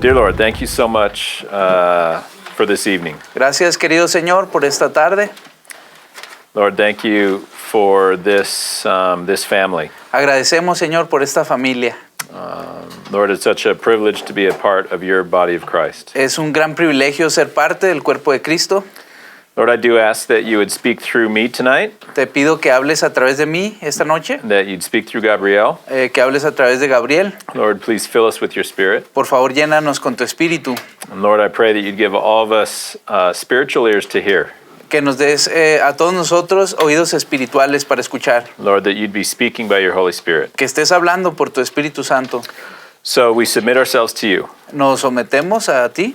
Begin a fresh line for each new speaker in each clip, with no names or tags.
Dear Lord, thank you so much for this evening.
Gracias, querido Señor, por esta tarde.
Lord, thank you for this family.
Agradecemos, Señor, por esta familia.
Lord, it's such a privilege to be a part of your body of Christ.
Es un gran privilegio ser parte del cuerpo de Cristo.
Lord, I do ask that you would speak through me tonight,
Te pido que hables a través de mí esta noche,
that you'd speak through Gabrielle.
que hables a través de Gabriel.
Lord, please fill us with your spirit.
Por favor, llénanos con tu espíritu.
And Lord, I pray that you'd give all of us spiritual ears to hear.
Que nos des a todos nosotros oídos espirituales para escuchar.
Lord, that you'd be speaking by your Holy Spirit.
Que estés hablando por tu Espíritu Santo.
So we submit ourselves to you.
Nos sometemos a ti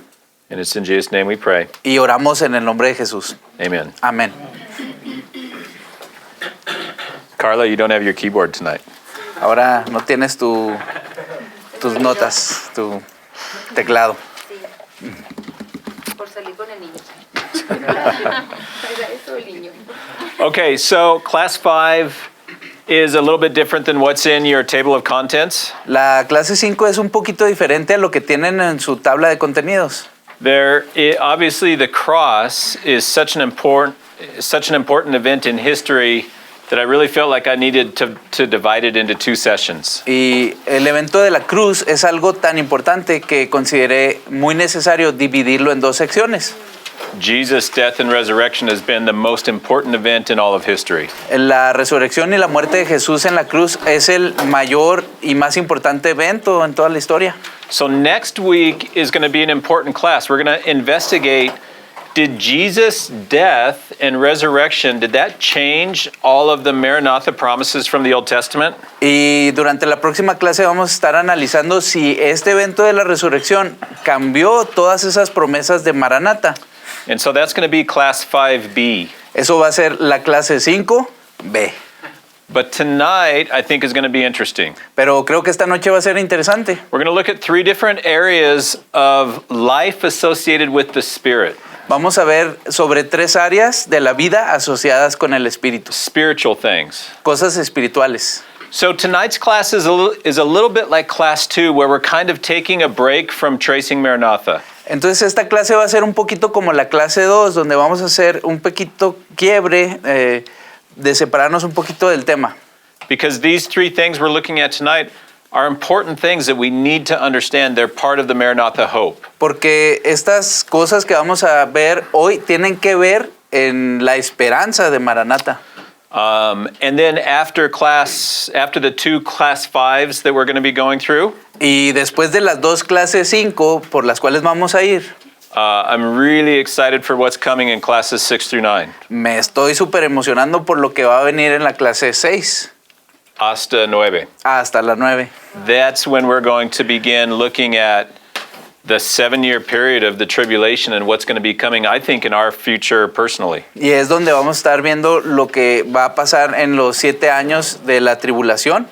And it's in Jesus' name we pray.
y oramos en el nombre de Jesús.
Amen.
Amén.
Carla, you don't have your keyboard tonight.
Ahora no tienes tus notas, tu teclado.
Por salir con el niño. Era eso el niño.
Okay, so class 5 is a little bit different than what's in your table of contents.
La clase 5 es un poquito diferente a lo que tienen en su tabla de contenidos.
Obviously, the cross is such an important event in history that I really felt like I needed to divide it into 2 sessions.
Y el evento de la cruz es algo tan importante que consideré muy necesario dividirlo en 2 secciones.
Jesus' death and resurrection has been the most important event in all of history.
La resurrección y la muerte de Jesús en la cruz es el mayor y más importante evento en toda la historia.
So next week is going to be an important class. We're going to investigate, did Jesus' death and resurrection, did that change all of the Maranatha promises from the Old Testament?
Y durante la próxima clase vamos a estar analizando si este evento de la resurrección cambió todas esas promesas de Maranatha.
And so that's going to be class 5B.
Eso va a ser la clase 5B.
But tonight, I think, is going to be interesting.
Pero creo que esta noche va a ser interesante.
We're going to look at 3 different areas of life associated with the Spirit.
Vamos a ver sobre 3 áreas de la vida asociadas con el Espíritu.
Spiritual things.
Cosas espirituales.
So tonight's class is a little bit like class 2, where we're kind of taking a break from tracing Maranatha.
Entonces esta clase va a ser un poquito como la clase 2, donde vamos a hacer un poquito quiebre de separarnos un poquito del tema.
Because these 3 things we're looking at tonight are important things that we need to understand. They're part of the Maranatha hope.
Porque estas cosas que vamos a ver hoy tienen que ver en la esperanza de Maranatha.
And then after the 2 class 5s that we're going to be going through,
Y después de las 2 clases 5 por las cuales vamos a ir,
I'm really excited for what's coming in classes 6 through 9.
me estoy súper emocionando por lo que va a venir en la clase 6
Hasta 9.
hasta la 9.
That's when we're going to begin looking at the 7-year period of the tribulation and what's going to be coming, I think, in our future personally.
Y es donde vamos a estar viendo lo que va a pasar en los 7 años de la tribulación.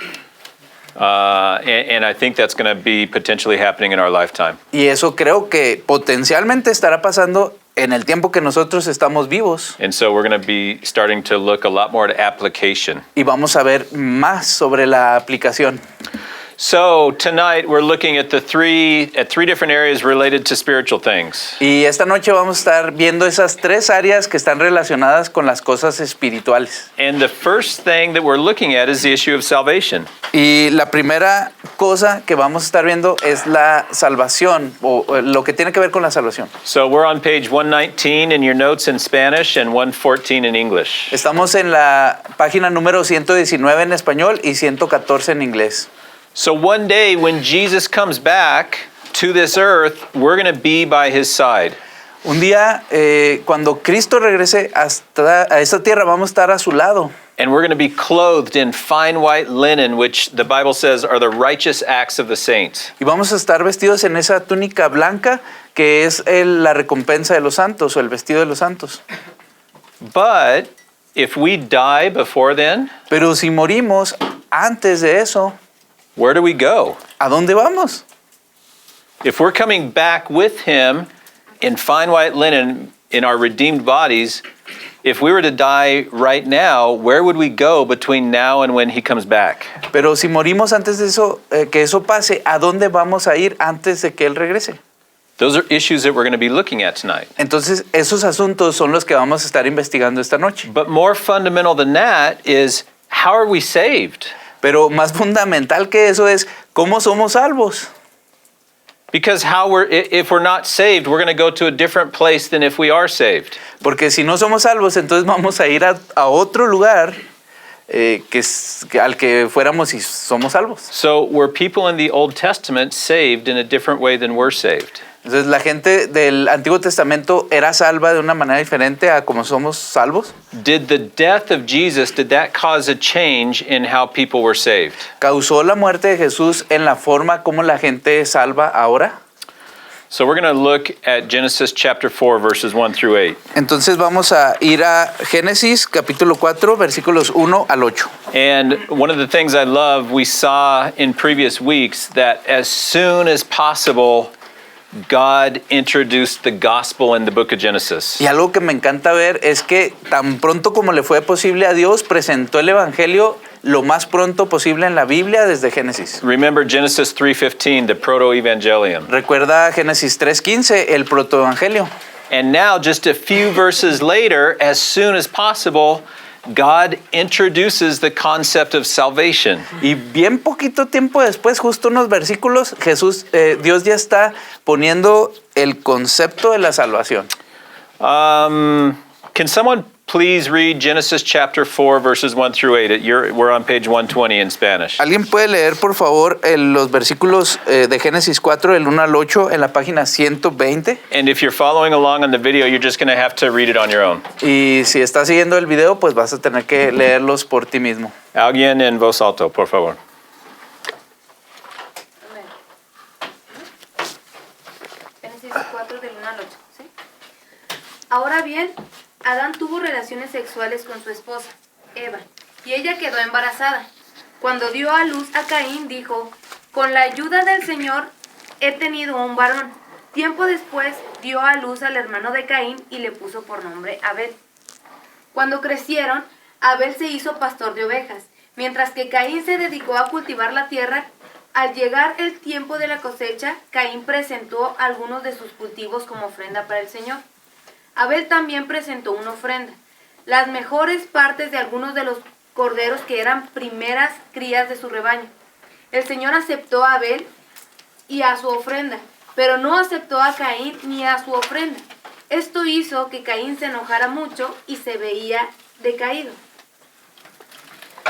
And I think that's going to be potentially happening in our lifetime.
Y eso creo que potencialmente estará pasando en el tiempo que nosotros estamos vivos.
And so we're going to be starting to look a lot more at application.
Y vamos a ver más sobre la aplicación.
So tonight we're looking at 3 different areas related to spiritual things.
Y esta noche vamos a estar viendo esas 3 áreas que están relacionadas con las cosas espirituales.
And the first thing that we're looking at is the issue of salvation.
Y la primera cosa que vamos a estar viendo es la salvación, o lo que tiene que ver con la salvación.
So we're on page 119 in your notes in Spanish and 114 in English.
Estamos en la página número 119 en español y 114 en inglés.
So one day when Jesus comes back to this earth, we're going to be by his side.
Un día, cuando Cristo regrese a esta tierra, vamos a estar a su lado.
And we're going to be clothed in fine white linen, which the Bible says are the righteous acts of the saints.
Y vamos a estar vestidos en esa túnica blanca que es la recompensa de los santos o el vestido de los santos.
But if we die before then,
Pero si morimos antes de eso,
where do we go?
¿a dónde vamos?
If we're coming back with him in fine white linen in our redeemed bodies, if we were to die right now, where would we go between now and when he comes back?
Pero si morimos antes de eso, que eso pase, ¿a dónde vamos a ir antes de que Él regrese?
Those are issues that we're going to be looking at tonight.
Entonces, esos asuntos son los que vamos a estar investigando esta noche.
But more fundamental than that is, how are we saved?
Pero más fundamental que eso es cómo somos salvos.
Because if we're not saved, we're going to go to a different place than if we are saved.
Porque si no somos salvos, entonces vamos a ir a otro lugar al que fuéramos si somos salvos.
So were people in the Old Testament saved in a different way than we're saved?
Entonces, la gente del Antiguo Testamento era salva de una manera diferente a como somos salvos.
Did the death of Jesus, did that cause a change in how people were saved?
¿Causó la muerte de Jesús en la forma como la gente es salva ahora?
So we're going to look at Genesis chapter 4, verses 1 through 8.
Entonces vamos a ir a Génesis capítulo 4, versículos 1 al 8.
And one of the things I love, we saw in previous weeks that as soon as possible, God introduced the gospel in the book of Genesis.
Y algo que me encanta ver es que tan pronto como le fue posible a Dios, presentó el evangelio lo más pronto posible en la Biblia desde Génesis.
Remember Genesis 3:15, the proto-evangelium.
Recuerda Génesis 3:15, el protoevangelio.
And now, just a few verses later, as soon as possible, God introduces the concept of salvation.
Y bien poquito tiempo después, justo unos versículos, Dios ya está poniendo el concepto de la salvación.
Can someone please read Genesis chapter 4, verses 1 through 8? We're on page 120 in Spanish.
¿Alguien puede leer, por favor, los versículos de Génesis 4, del 1 al 8, en la página 120?
And if you're following along on the video, you're just going to have to read it on your own.
Y si estás siguiendo el video, pues vas a tener que leerlos por ti mismo.
Alguien en voz alta, por favor.
Amén. Génesis 4 del 1 al 8, ¿sí? Ahora bien, Adán tuvo relaciones sexuales con su esposa, Eva, y ella quedó embarazada. Cuando dio a luz a Caín, dijo, con la ayuda del Señor he tenido un varón. Tiempo después dio a luz al hermano de Caín y le puso por nombre Abel. Cuando crecieron, Abel se hizo pastor de ovejas, mientras que Caín se dedicó a cultivar la tierra. Al llegar el tiempo de la cosecha, Caín presentó algunos de sus cultivos como ofrenda para el Señor. Abel también presentó una ofrenda, las mejores partes de algunos de los corderos que eran primeras crías de su rebaño. El Señor aceptó a Abel y a su ofrenda, pero no aceptó a Caín ni a su ofrenda. Esto hizo que Caín se enojara mucho y se veía decaído.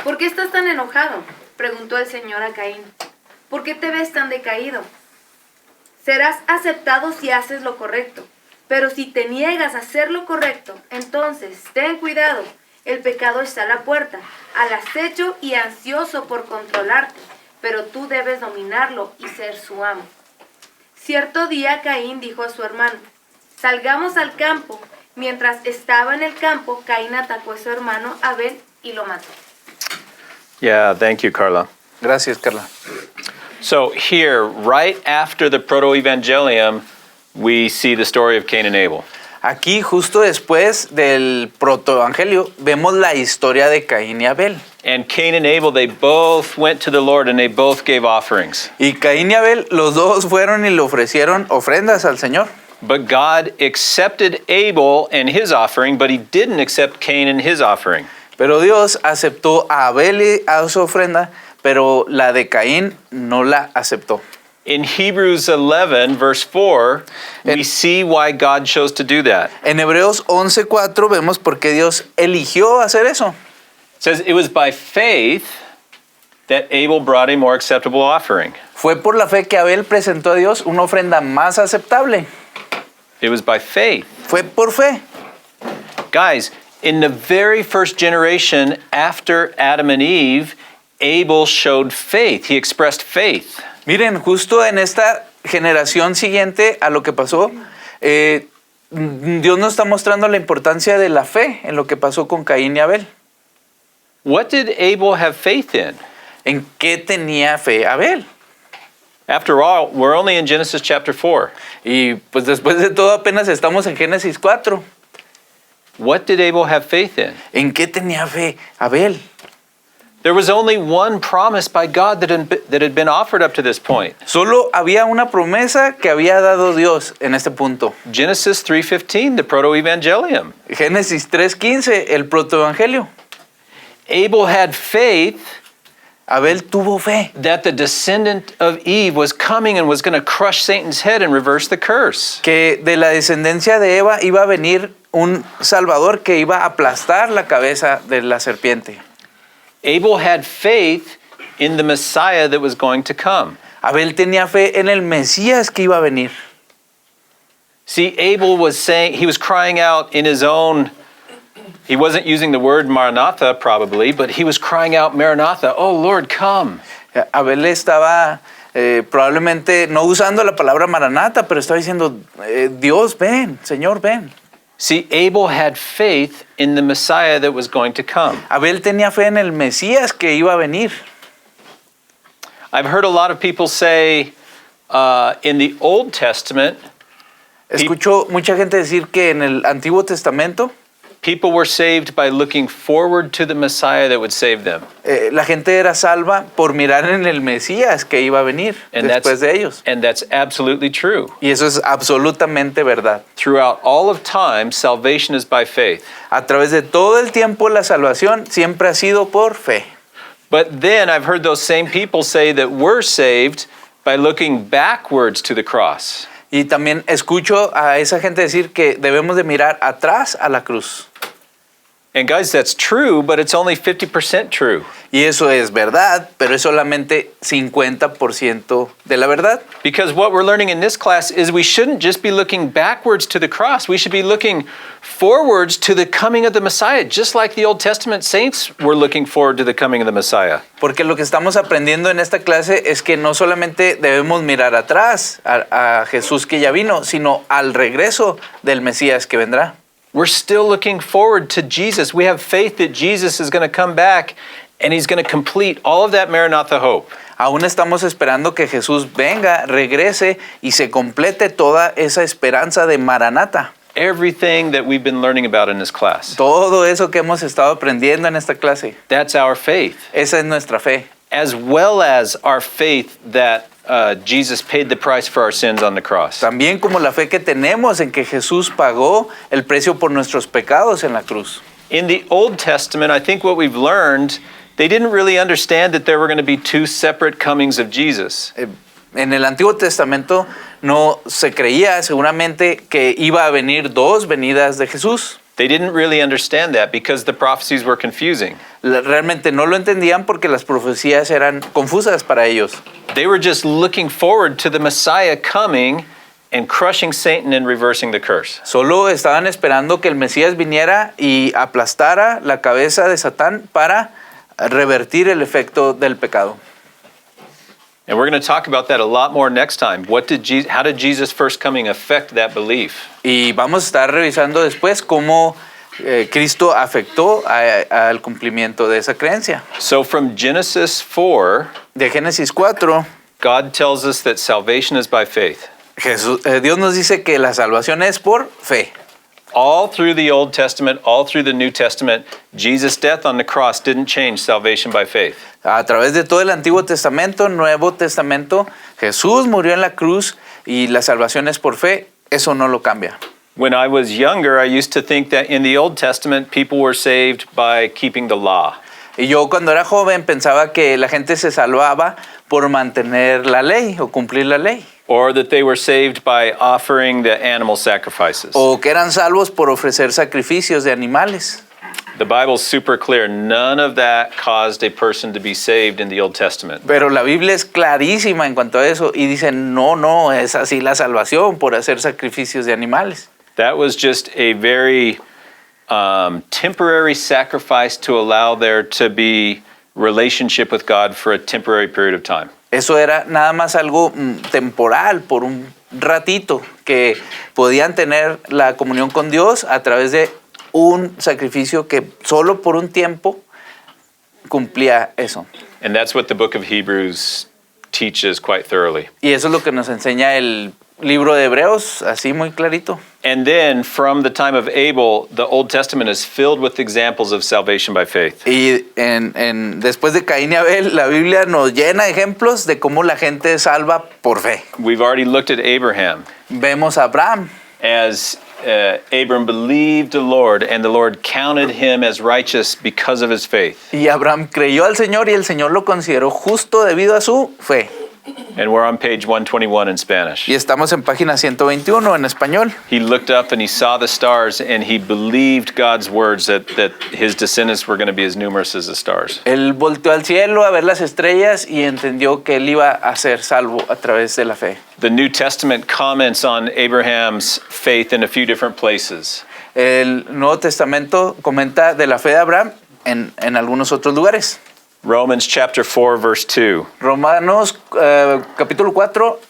¿Por qué estás tan enojado?, preguntó el Señor a Caín. ¿Por qué te ves tan decaído? Serás aceptado si haces lo correcto. Pero si te niegas a hacer lo correcto, entonces ten cuidado, el pecado está a la puerta, al acecho y ansioso por controlarte, pero tú debes dominarlo y ser su amo. Cierto día Caín dijo a su hermano, salgamos al campo. Mientras estaba en el campo, Caín atacó a su hermano Abel y lo mató.
Yeah, thank you, Carla.
Gracias, Carla.
So here, right after the proto-evangelium, we see the story of Cain and Abel.
Aquí, justo después del protoevangelio, vemos la historia de Caín y Abel.
And Cain and Abel, they both went to the Lord and they both gave offerings.
Y Caín y Abel, los dos fueron y le ofrecieron ofrendas al Señor.
But God accepted Abel and his offering, but he didn't accept Cain and his offering.
Pero Dios aceptó a Abel y a su ofrenda, pero la de Caín no la aceptó.
In Hebrews 11, verse 4, we see why God chose to do that.
En Hebreos 11:4 vemos por qué Dios eligió hacer eso.
It says it was by faith that Abel brought a more acceptable offering.
Fue por la fe que Abel presentó a Dios una ofrenda más aceptable.
It was by faith.
Fue por fe.
Guys, in the very first generation after Adam and Eve, Abel showed faith. He expressed faith.
Miren, justo en esta generación siguiente a lo que pasó, Dios nos está mostrando la importancia de la fe en lo que pasó con Caín y Abel.
What did Abel have faith in?
¿En qué tenía fe Abel?
After all, we're only in Genesis chapter 4.
Y pues después de todo apenas estamos en Génesis 4.
What did Abel have faith in?
¿En qué tenía fe Abel?
There was only one promise by God that had been offered up to this point.
Solo había una promesa que había dado Dios en este punto.
Genesis 3:15, the proto-evangelium.
Génesis 3:15, el protoevangelio.
Abel had faith
Abel tuvo fe
that the descendant of Eve was coming and was going to crush Satan's head and reverse the curse.
que de la descendencia de Eva iba a venir un Salvador que iba a aplastar la cabeza de la serpiente.
Abel had faith in the Messiah that was going to come.
Abel tenía fe en el Mesías que iba a venir.
See, Abel was saying, he was crying out in his own, he wasn't using the word Maranatha probably, but he was crying out Maranatha, oh Lord, come.
Abel estaba probablemente no usando la palabra Maranata, pero estaba diciendo, Dios, ven, Señor, ven.
See, Abel had faith in the Messiah that was going to come.
Abel tenía fe en el Mesías que iba a venir.
I've heard a lot of people say in the Old Testament,
Escucho mucha gente decir que en el Antiguo Testamento
people were saved by looking forward to the Messiah that would save them.
la gente era salva por mirar en el Mesías que iba a venir después de ellos.
And that's absolutely true.
Y eso es absolutamente verdad.
Throughout all of time, salvation is by faith.
A través de todo el tiempo la salvación siempre ha sido por fe.
But then I've heard those same people say that we're saved by looking backwards to the cross.
Y también escucho a esa gente decir que debemos de mirar atrás a la cruz.
And guys, that's true, but it's only 50% true.
Y eso es verdad, pero es solamente 50% de la verdad.
Because what we're learning in this class is we shouldn't just be looking backwards to the cross. We should be looking forwards to the coming of the Messiah, just like the Old Testament saints were looking forward to the coming of the Messiah.
Porque lo que estamos aprendiendo en esta clase es que no solamente debemos mirar atrás a Jesús que ya vino, sino al regreso del Mesías que vendrá.
We're still looking forward to Jesus. We have faith that Jesus is going to come back and he's going to complete all of that Maranatha hope.
Aún estamos esperando que Jesús venga, regrese y se complete toda esa esperanza de Maranata.
Everything that we've been learning about in this class.
Todo eso que hemos estado aprendiendo en esta clase.
That's our faith.
Esa es nuestra fe.
As well as our faith that Jesus paid the price for our sins on the cross.
También como la fe que tenemos en que Jesús pagó el precio por nuestros pecados en la cruz.
In the Old Testament, I think what we've learned, they didn't really understand that there were going to be two separate comings of Jesus.
En el Antiguo Testamento no se creía seguramente que iba a venir dos venidas de Jesús.
They didn't really understand that because the prophecies were confusing.
Realmente no lo entendían porque las profecías eran confusas para ellos.
They were just looking forward to the Messiah coming and crushing Satan and reversing the curse.
Solo estaban esperando que el Mesías viniera y aplastara la cabeza de Satán para revertir el efecto del pecado.
And we're going to talk about that a lot more next time. How did Jesus' first coming affect that belief?
Y vamos a estar revisando después cómo Cristo afectó al cumplimiento de esa creencia.
So from Genesis 4,
De Génesis 4,
God tells us that salvation is by faith.
Dios nos dice que la salvación es por fe.
All through the Old Testament, all through the New Testament, Jesus' death on the cross didn't change salvation by faith.
A través de todo el Antiguo Testamento, Nuevo Testamento, Jesús murió en la cruz y la salvación es por fe. Eso no lo cambia.
When I was younger, I used to think that in the Old Testament, people were saved by keeping the law.
Y yo cuando era joven pensaba que la gente se salvaba por mantener la ley o cumplir la ley.
Or that they were saved by offering the animal sacrifices.
O que eran salvos por ofrecer sacrificios de animales.
The Bible's super clear. None of that caused a person to be saved in the Old Testament.
Pero la Biblia es clarísima en cuanto a eso y dice, no, es así la salvación por hacer sacrificios de animales.
That was just a very temporary sacrifice to allow there to be relationship with God for a temporary period of time.
Eso era nada más algo temporal, por un ratito, que podían tener la comunión con Dios a través de un sacrificio que solo por un tiempo cumplía eso.
And that's what the book of Hebrews teaches quite thoroughly.
Y eso es lo que nos enseña el libro de Hebreos, así muy clarito.
And then from the time of Abel, the Old Testament is filled with examples of salvation by faith.
Y después de Caín y Abel, la Biblia nos llena de ejemplos de cómo la gente es salva por fe.
We've already looked at Abraham
Vemos a Abraham,
as Abram believed the Lord, and the Lord counted him as righteous because of his faith.
y Abraham creyó al Señor y el Señor lo consideró justo debido a su fe.
And we're on page 121 in Spanish.
Y estamos en página 121 en español.
He looked up and he saw the stars, and he believed God's words that his descendants were going to be as numerous as the stars.
Él volteó al cielo a ver las estrellas y entendió que él iba a ser salvo a través de la fe.
The New Testament comments on Abraham's faith in a few different places.
El Nuevo Testamento comenta de la fe de Abraham en algunos otros lugares.
Romans chapter 4, verse 2.
Romanos capítulo 4,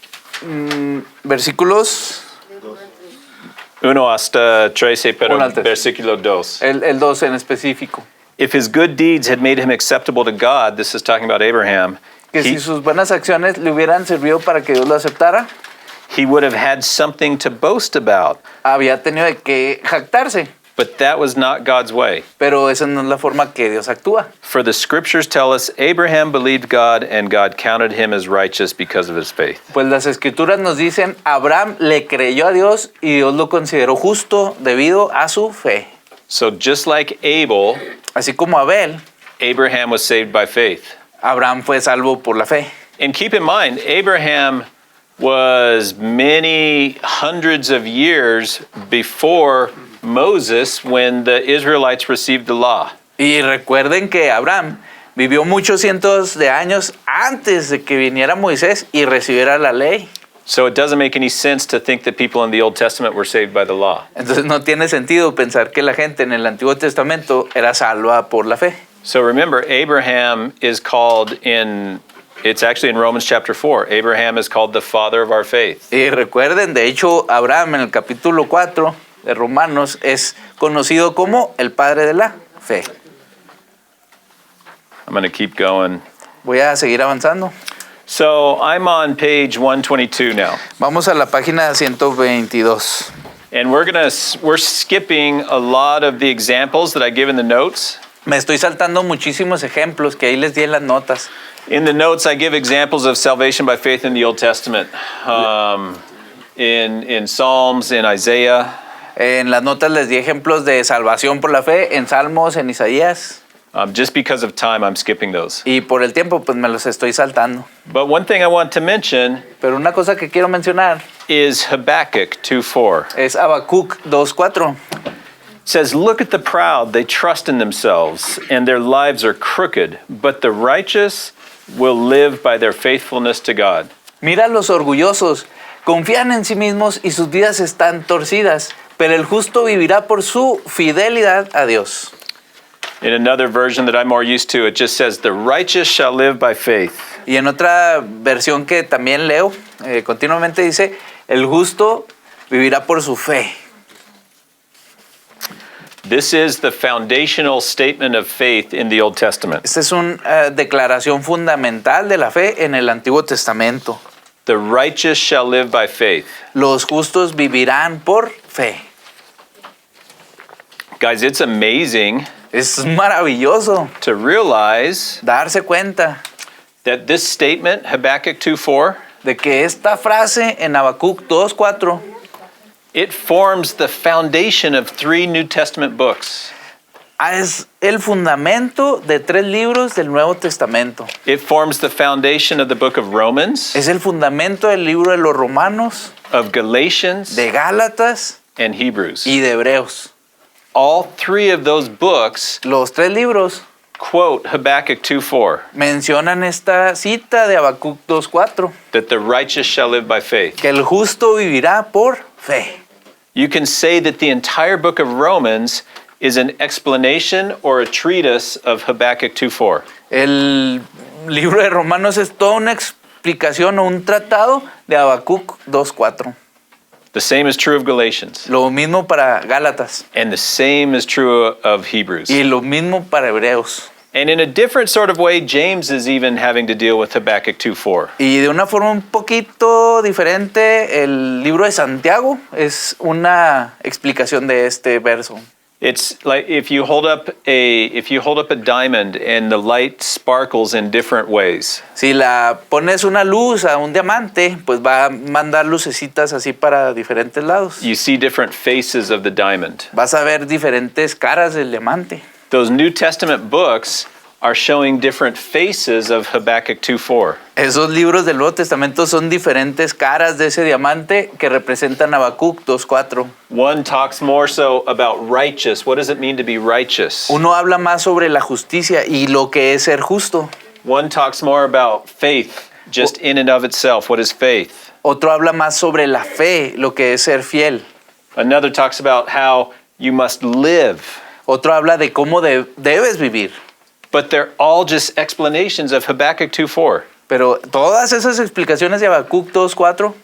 versículos
1 hasta 13, pero
Uno al tres.
versículo 2.
el 2 en específico.
If his good deeds had made him acceptable to God, this is talking about Abraham,
Que si sus buenas acciones le hubieran servido para que Dios lo aceptara,
he would have had something to boast about.
había tenido de qué jactarse.
But that was not God's way.
Pero esa no es la forma que Dios actúa.
For the scriptures tell us Abraham believed God, and God counted him as righteous because of his faith.
Pues las escrituras nos dicen, Abraham le creyó a Dios y Dios lo consideró justo debido a su fe.
So just like Abel,
Así como Abel,
Abraham was saved by faith.
Abraham fue salvo por la fe.
And keep in mind, Abraham was many hundreds of years before Moses when the Israelites received the law.
Y recuerden que Abraham vivió muchos cientos de años antes de que viniera Moisés y recibiera la ley.
So it doesn't make any sense to think that people in the Old Testament were saved by the law.
Entonces no tiene sentido pensar que la gente en el Antiguo Testamento era salva por la fe.
So remember, Abraham is called it's actually in Romans chapter 4. Abraham is called the father of our faith.
Y recuerden, de hecho, Abraham en el capítulo 4 de Romanos es conocido como el padre de la fe.
I'm going to keep going.
Voy a seguir avanzando.
So I'm on page 122 now.
Vamos a la página 122.
And we're skipping a lot of the examples that I give in the notes.
Me estoy saltando muchísimos ejemplos que ahí les di en las notas.
In the notes, I give examples of salvation by faith in the Old Testament. In Psalms, in Isaiah.
En las notas les di ejemplos de salvación por la fe en Salmos, en Isaías.
Just because of time, I'm skipping those.
Y por el tiempo, pues me los estoy saltando.
But one thing I want to mention
Pero una cosa que quiero mencionar
is Habakkuk 2:4.
es Habacuc 2:4.
It says, "Look at the proud, they trust in themselves, and their lives are crooked, but the righteous will live by their faithfulness to God."
Mira a los orgullosos, confían en sí mismos y sus vidas están torcidas, pero el justo vivirá por su fidelidad a Dios.
In another version that I'm more used to, it just says, "The righteous shall live by faith."
Y en otra versión que también leo, continuamente dice, el justo vivirá por su fe.
This is the foundational statement of faith in the Old Testament.
Esta es una declaración fundamental de la fe en el Antiguo Testamento.
The righteous shall live by faith.
Los justos vivirán por fe.
Guys, it's amazing
Es maravilloso
to realize
darse cuenta
that this statement, Habakkuk 2:4,
de que esta frase en Habacuc 2:4
it forms the foundation of 3 New Testament books.
es el fundamento de 3 libros del Nuevo Testamento.
It forms the foundation of the book of Romans,
Es el fundamento del libro de los Romanos,
of Galatians,
de Gálatas
and Hebrews.
y de Hebreos.
All 3 of those books
Los 3 libros
quote Habakkuk 2:4,
mencionan esta cita de Habacuc 2:4,
that the righteous shall live by faith.
que el justo vivirá por fe.
You can say that the entire book of Romans is an explanation or a treatise of Habakkuk 2:4.
El libro de Romanos es toda una explicación o un tratado de Habacuc 2:4.
The same is true of Galatians,
Lo mismo para Gálatas
and the same is true of Hebrews.
y lo mismo para Hebreos.
And in a different sort of way, James is even having to deal with Habakkuk 2:4.
Y de una forma un poquito diferente, el libro de Santiago es una explicación de este verso.
It's like if you hold up a diamond and the light sparkles in different ways.
Si la pones una luz a un diamante, pues va a mandar lucecitas así para diferentes lados.
You see different faces of the diamond.
Vas a ver diferentes caras del diamante.
Those New Testament books are showing different faces of Habakkuk 2:4.
Esos libros del Nuevo Testamento son diferentes caras de ese diamante que representan a Habacuc 2:4.
One talks more so about righteous. What does it mean to be righteous?
Uno habla más sobre la justicia y lo que es ser justo.
One talks more about faith, just in and of itself. What is faith?
Otro habla más sobre la fe, lo que es ser fiel.
Another talks about how you must live.
Otro habla de cómo debes vivir.
But they're all just explanations of Habakkuk 2:4.
Pero todas esas explicaciones de Habacuc 2:4,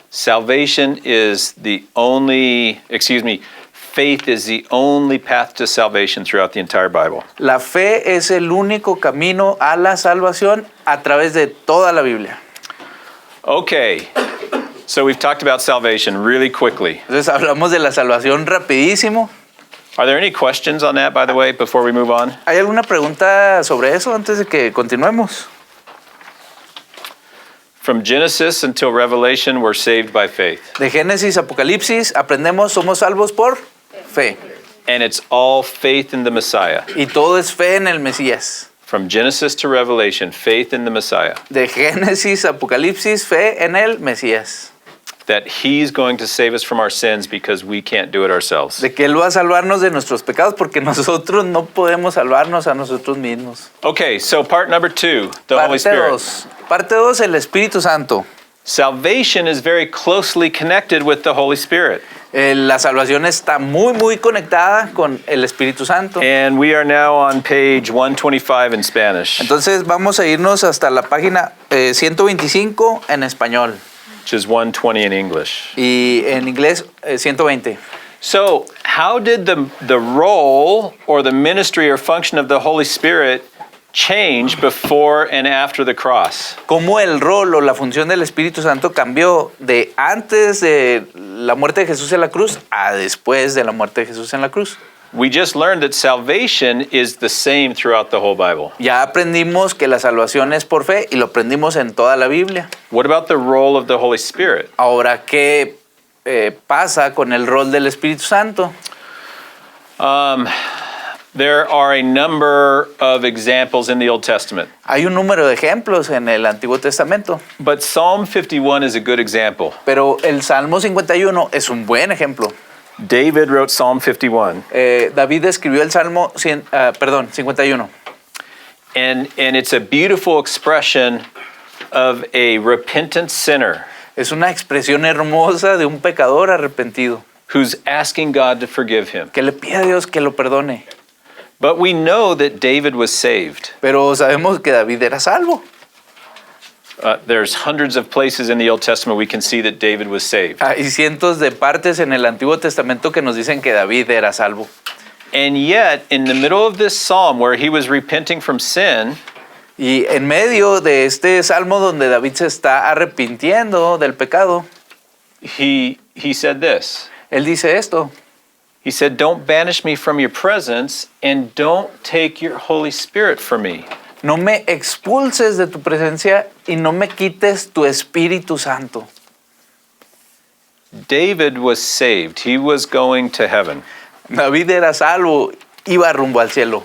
Salvation is the only, faith is the only path to salvation throughout the entire Bible.
la fe es el único camino a la salvación a través de toda la Biblia.
Okay, so we've talked about salvation really quickly.
Entonces hablamos de la salvación rapidísimo.
Are there any questions on that, by the way, before we move on?
¿Hay alguna pregunta sobre eso antes de que continuemos?
From Genesis until Revelation, we're saved by faith.
De Génesis a Apocalipsis aprendemos, somos salvos por fe.
And it's all faith in the Messiah.
Y todo es fe en el Mesías.
From Genesis to Revelation, faith in the Messiah.
De Génesis a Apocalipsis, fe en el Mesías.
That he's going to save us from our sins because we can't do it ourselves.
De que Él va a salvarnos de nuestros pecados porque nosotros no podemos salvarnos a nosotros mismos.
Okay, so part number 2, the Holy
Parte
Spirit.
2. Parte 2, el Espíritu Santo.
Salvation is very closely connected with the Holy Spirit.
La salvación está muy conectada con el Espíritu Santo.
And we are now on page 125 in Spanish,
Entonces vamos a irnos hasta la página 125 en español
which is 120 in English.
y en inglés 120.
So, how did the role or the ministry or function of the Holy Spirit change before and after the cross?
Cómo el rol o la función del Espíritu Santo cambió de antes de la muerte de Jesús en la cruz a después de la muerte de Jesús en la cruz.
We just learned that salvation is the same throughout the whole Bible.
Ya aprendimos que la salvación es por fe y lo aprendimos en toda la Biblia.
What about the role of the Holy Spirit?
Ahora, ¿qué pasa con el rol del Espíritu Santo?
There are a number of examples in the Old Testament,
Hay un número de ejemplos en el Antiguo Testamento,
but Psalm 51 is a good example.
pero el Salmo 51 es un buen ejemplo.
David wrote Psalm 51,
David escribió el Salmo 51.
and it's a beautiful expression of a repentant sinner
Es una expresión hermosa de un pecador arrepentido
who's asking God to forgive him.
que le pide a Dios que lo perdone.
But we know that David was saved.
Pero sabemos que David era salvo.
There's hundreds of places in the Old Testament we can see that David was saved.
Hay cientos de partes en el Antiguo Testamento que nos dicen que David era salvo.
And yet, in the middle of this psalm where he was repenting from sin,
Y en medio de este salmo donde David se está arrepintiendo del pecado,
he said this.
él dice esto.
He said, "Don't banish me from your presence and don't take your Holy Spirit from me."
No me expulses de tu presencia y no me quites tu Espíritu Santo.
David was saved. He was going to heaven.
David era salvo, iba rumbo al cielo.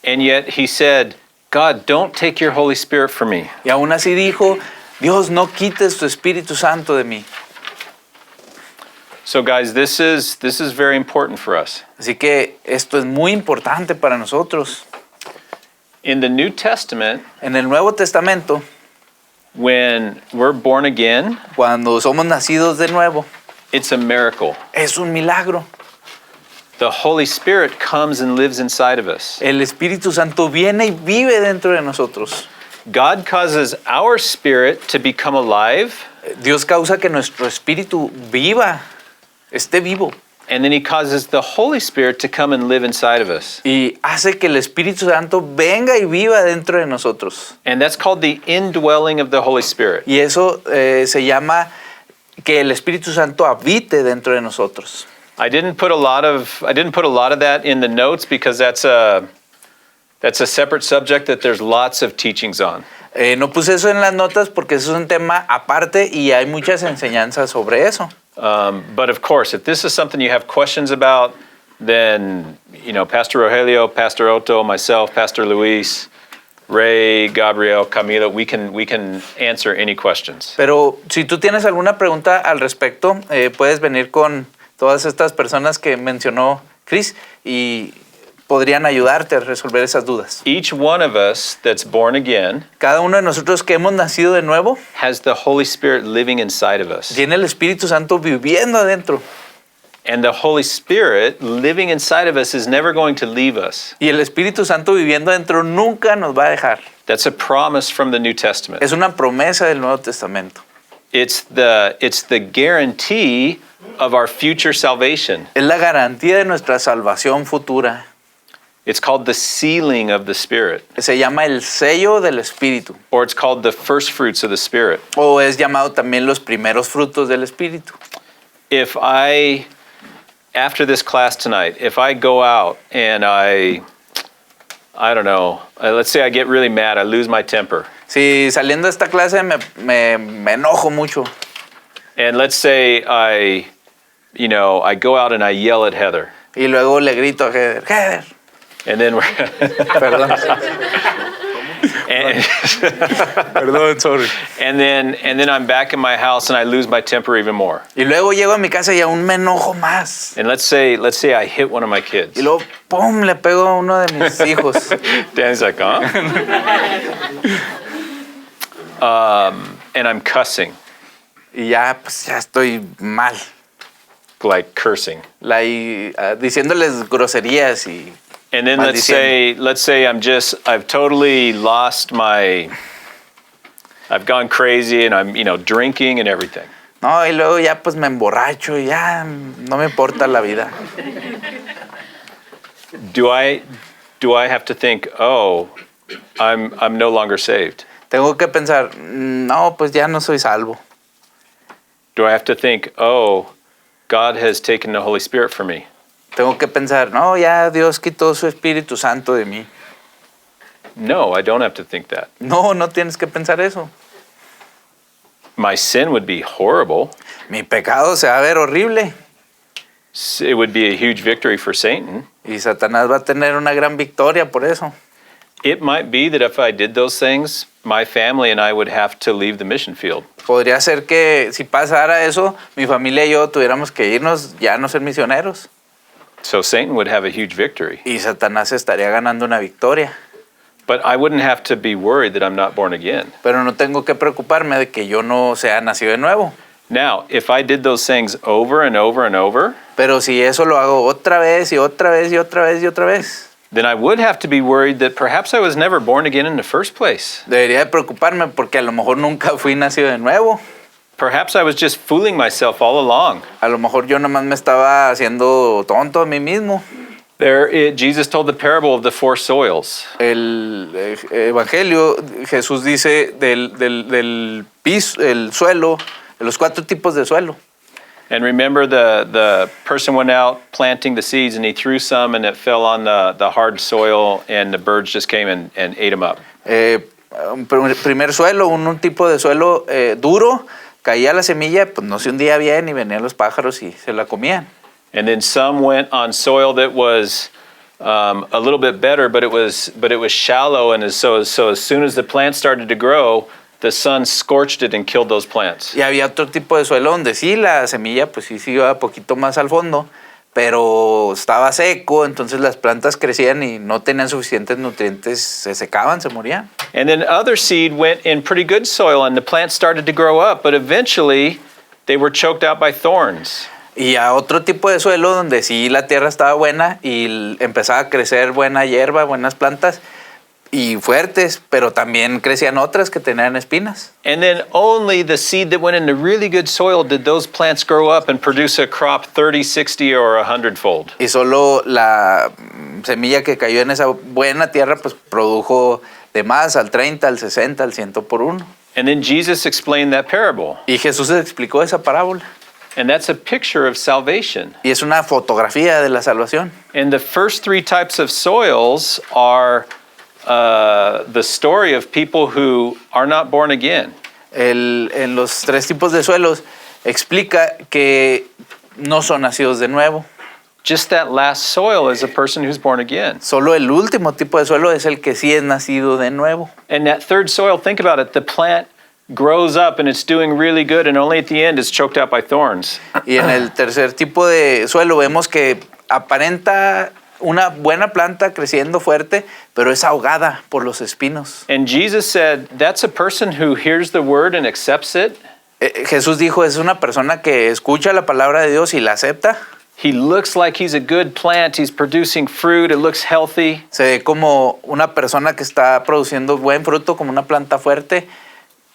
And yet he said, "God, don't take your Holy Spirit from me."
Y aún así dijo, Dios, no quites tu Espíritu Santo de mí.
So guys, this is very important for us.
Así que esto es muy importante para nosotros.
In the New Testament,
En el Nuevo Testamento,
when we're born again,
cuando somos nacidos de nuevo,
it's a miracle.
es un milagro.
The Holy Spirit comes and lives inside of us.
El Espíritu Santo viene y vive dentro de nosotros.
God causes our spirit to become alive,
Dios causa que nuestro espíritu viva, esté vivo.
And then he causes the Holy Spirit to come and live inside of us.
Y hace que el Espíritu Santo venga y viva dentro de nosotros.
And that's called the indwelling of the Holy Spirit.
Y eso se llama que el Espíritu Santo habite dentro de nosotros.
I didn't put a lot of that in the notes because that's a separate subject that there's lots of teachings on.
No puse eso en las notas porque eso es un tema aparte y hay muchas enseñanzas sobre eso.
But of course, if this is something you have questions about, then, Pastor Rogelio, Pastor Otto, myself, Pastor Luis, Ray, Gabriel, Camila, we can answer any questions.
Pero si tú tienes alguna pregunta al respecto, puedes venir con todas estas personas que mencionó Chris y podrían ayudarte a resolver esas dudas.
Each one of us that's born again
Cada uno de nosotros que hemos nacido de nuevo
has the Holy Spirit living inside of us.
tiene el Espíritu Santo viviendo adentro.
And the Holy Spirit living inside of us is never going to leave us.
Y el Espíritu Santo viviendo adentro nunca nos va a dejar.
That's a promise from the New Testament.
Es una promesa del Nuevo Testamento.
It's the guarantee of our future salvation.
Es la garantía de nuestra salvación futura.
It's called the sealing of the Spirit,
Se llama el sello del Espíritu.
or it's called the first fruits of the Spirit.
O es llamado también los primeros frutos del Espíritu.
If after this class tonight, if I go out and I don't know, let's say I get really mad, I lose my temper.
Si saliendo de esta clase me enojo mucho.
And let's say I go out and I yell at Heather.
Y luego le grito a Heather, Heather.
And then
Perdón.
and,
Perdón, sorry.
and then I'm back in my house and I lose my temper even more.
Y luego llego a mi casa y aún me enojo más.
And let's say I hit one of my kids.
Y luego, ¡pum!, le pego a uno de mis hijos.
Danny's like, huh? And I'm cussing,
Y ya, pues ya estoy mal.
like cursing.
Diciéndoles groserías y...
And then let's say I've totally lost I've gone crazy and I'm, drinking and everything.
No, y luego ya pues me emborracho y ya no me importa la vida.
Do I have to think, oh, I'm no longer saved?
Tengo que pensar, no, pues ya no soy salvo.
Do I have to think, oh, God has taken the Holy Spirit from me?
Tengo que pensar, no, ya Dios quitó su Espíritu Santo de mí.
No, I don't have to think that.
No, no tienes que pensar eso.
My sin would be horrible.
Mi pecado se va a ver horrible.
It would be a huge victory for Satan.
Y Satanás va a tener una gran victoria por eso.
It might be that if I did those things, my family and I would have to leave the mission field.
Podría ser que si pasara eso, mi familia y yo tuviéramos que irnos, ya no ser misioneros.
So Satan would have a huge victory.
Y Satanás estaría ganando una victoria.
But I wouldn't have to be worried that I'm not born again.
Pero no tengo que preocuparme de que yo no sea nacido de nuevo.
Now, if I did those things over and over and over,
Pero si eso lo hago otra vez y otra vez y otra vez y otra vez,
then I would have to be worried that perhaps I was never born again in the first place.
debería de preocuparme porque a lo mejor nunca fui nacido de nuevo.
Perhaps I was just fooling myself all along.
A lo mejor yo nomás me estaba haciendo tonto a mí mismo.
Jesus told the parable of the four soils.
El Evangelio, Jesús dice del piso, el suelo, de los 4 tipos de suelo.
And remember, the person went out planting the seeds and he threw some and it fell on the hard soil and the birds just came and ate them up.
Un primer suelo, un tipo de suelo duro, caía la semilla, pues no se hundía bien y venían los pájaros y se la comían.
And then some went on soil that was a little bit better, but it was shallow, and so as soon as the plant started to grow, the sun scorched it and killed those plants.
Y había otro tipo de suelo donde sí, la semilla pues sí iba un poquito más al fondo, pero estaba seco, entonces las plantas crecían y no tenían suficientes nutrientes, se secaban, se morían.
And then other seed went in pretty good soil, and the plants started to grow up, but eventually they were choked out by thorns.
Y a otro tipo de suelo donde sí la tierra estaba buena y empezaba a crecer buena hierba, buenas plantas, y fuertes, pero también crecían otras que tenían espinas.
And then only the seed that went into really good soil did those plants grow up and produce a crop 30, 60, or 100-fold.
Y solo la semilla que cayó en esa buena tierra pues produjo de más al 30, al 60, al 100 por uno.
And then Jesus explained that parable.
Y Jesús explicó esa parábola.
And that's a picture of salvation.
Y es una fotografía de la salvación.
And the first three types of soils are the story of people who are not born again.
En los tres tipos de suelos explica que no son nacidos de nuevo.
Just that last soil is a person who's born again.
Solo el último tipo de suelo es el que sí es nacido de nuevo.
And that third soil, think about it, the plant grows up and it's doing really good and only at the end it's choked out by thorns.
Y en el tercer tipo de suelo vemos que aparenta una buena planta creciendo fuerte, pero es ahogada por los espinos.
And Jesus said, that's a person who hears the word and accepts it.
Jesús dijo, es una persona que escucha la palabra de Dios y la acepta.
He looks like he's a good plant, he's producing fruit, it looks healthy.
Se ve como una persona que está produciendo buen fruto, como una planta fuerte.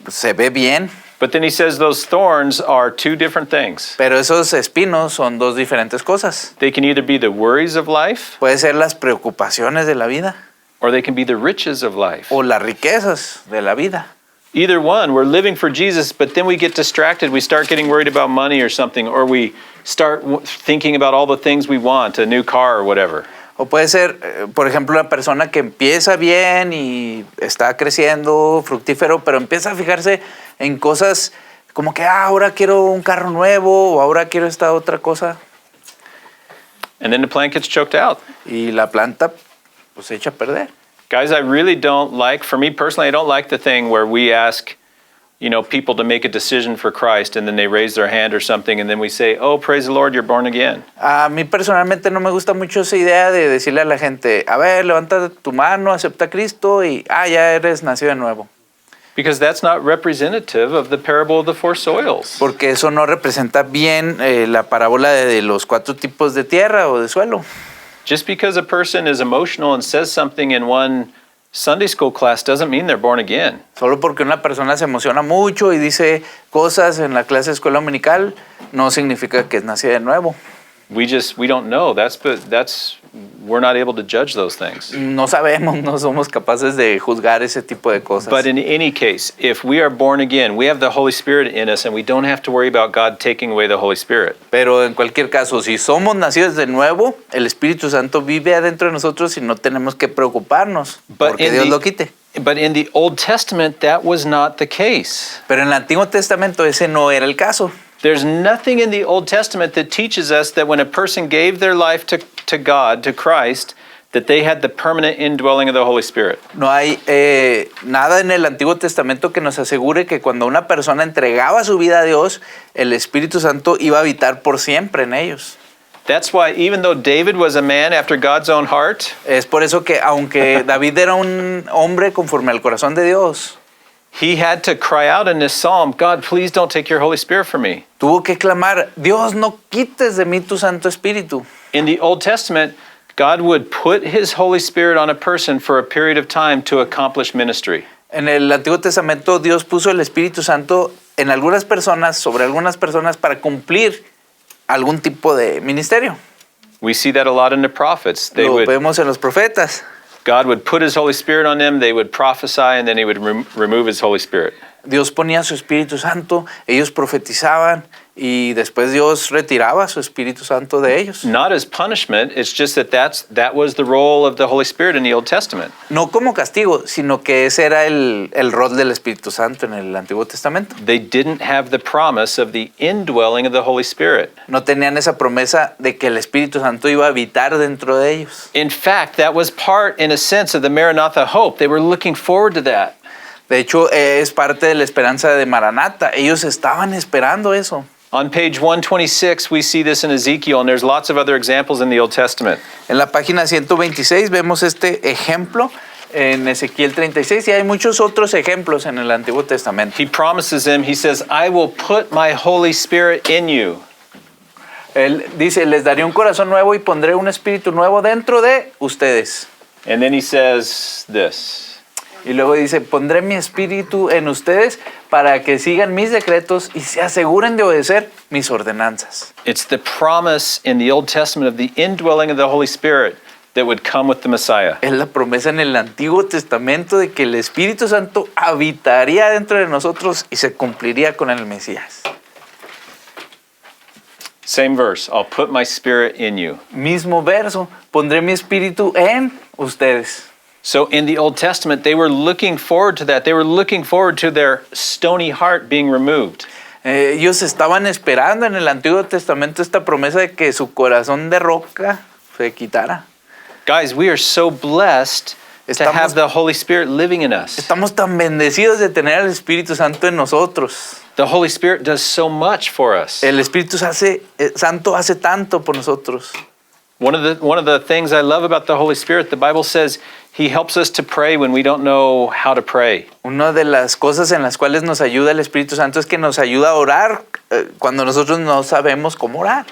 Se ve bien,
But then he says those thorns are two different things.
pero esos espinos son dos diferentes cosas.
They can either be the worries of life
Puede ser las preocupaciones de la vida
or they can be the riches of life.
o las riquezas de la vida.
Either one, we're living for Jesus, but then we get distracted. We start getting worried about money or something, or we start thinking about all the things we want, a new car or whatever.
O puede ser, por ejemplo, una persona que empieza bien y está creciendo, fructífero, pero empieza a fijarse en cosas como que ahora quiero un carro nuevo o ahora quiero esta otra cosa.
And then the plant gets choked out.
Y la planta pues se echa a perder.
Guys, I really don't like, for me personally, I don't like the thing where we ask, people to make a decision for Christ and then they raise their hand or something and then we say, oh, praise the Lord, you're born again.
A mí personalmente no me gusta mucho esa idea de decirle a la gente, a ver, levanta tu mano, acepta a Cristo y ya eres nacido de nuevo.
Because that's not representative of the parable of the four soils.
Porque eso no representa bien la parábola de los 4 tipos de tierra o de suelo.
Just because a person is emotional and says something in one Sunday school class doesn't mean they're born again.
Solo porque una persona se emociona mucho y dice cosas en la clase de escuela dominical, no significa que es nacida de nuevo.
We don't know. We're not able to judge those things.
No sabemos, no somos capaces de juzgar ese tipo de cosas.
But in any case, if we are born again, we have the Holy Spirit in us and we don't have to worry about God taking away the Holy Spirit.
Pero en cualquier caso, si somos nacidos de nuevo, el Espíritu Santo vive adentro de nosotros y no tenemos que preocuparnos porque Dios lo quite.
But in the Old Testament, that was not the case.
Pero en el Antiguo Testamento ese no era el caso.
There's nothing in the Old Testament that teaches us that when a person gave their life to God, to Christ, that they had the permanent indwelling of the Holy Spirit.
No hay nada en el Antiguo Testamento que nos asegure que cuando una persona entregaba su vida a Dios, el Espíritu Santo iba a habitar por siempre en ellos.
That's why even though David was a man after God's own heart,
Es por eso que aunque David era un hombre conforme al corazón de Dios,
he had to cry out in this psalm, God, please don't take your Holy Spirit from me.
tuvo que clamar, Dios, no quites de mí tu Santo Espíritu.
In the Old Testament, God would put his Holy Spirit on a person for a period of time to accomplish ministry.
En el Antiguo Testamento Dios puso el Espíritu Santo en algunas personas, sobre algunas personas para cumplir algún tipo de ministerio.
We see that a lot in the prophets.
Lo vemos en los profetas.
God would put his Holy Spirit on them, they would prophesy, and then he would remove his Holy Spirit.
Dios ponía su Espíritu Santo, ellos profetizaban y después Dios retiraba su Espíritu Santo de ellos.
Not as punishment, it's just that was the role of the Holy Spirit in the Old Testament.
No como castigo, sino que ese era el rol del Espíritu Santo en el Antiguo Testamento.
They didn't have the promise of the indwelling of the Holy Spirit.
No tenían esa promesa de que el Espíritu Santo iba a habitar dentro de ellos.
In fact, that was part, in a sense, of the Maranatha hope. They were looking forward to that.
De hecho, es parte de la esperanza de Maranatha. Ellos estaban esperando eso.
On page 126, we see this in Ezekiel, and there's lots of other examples in the Old Testament.
En la página 126 vemos este ejemplo en Ezequiel 36 y hay muchos otros ejemplos en el Antiguo Testamento.
He promises them, he says, I will put my Holy Spirit in you.
Él dice, les daré un corazón nuevo y pondré un espíritu nuevo dentro de ustedes.
And then he says this.
Y luego dice, pondré mi espíritu en ustedes para que sigan mis decretos y se aseguren de obedecer mis ordenanzas.
It's the promise in the Old Testament of the indwelling of the Holy Spirit that would come with the Messiah.
Es la promesa en el Antiguo Testamento de que el Espíritu Santo habitaría dentro de nosotros y se cumpliría con el Mesías.
Same verse. I'll put my spirit in you.
Mismo verso, pondré mi espíritu en ustedes.
So in the Old Testament, they were looking forward to that. They were looking forward to their stony heart being removed.
Ellos estaban esperando en el Antiguo Testamento esta promesa de que su corazón de roca se quitara.
Guys, we are so blessed to have the Holy Spirit living in us.
Estamos tan bendecidos de tener al Espíritu Santo en nosotros.
The Holy Spirit does so much for us.
El Espíritu Santo hace tanto por nosotros.
One of the things I love about the Holy Spirit, the Bible says he helps us to pray when we don't know how to pray.
Una de las cosas en las cuales nos ayuda el Espíritu Santo es que nos ayuda a orar cuando nosotros no sabemos cómo orar.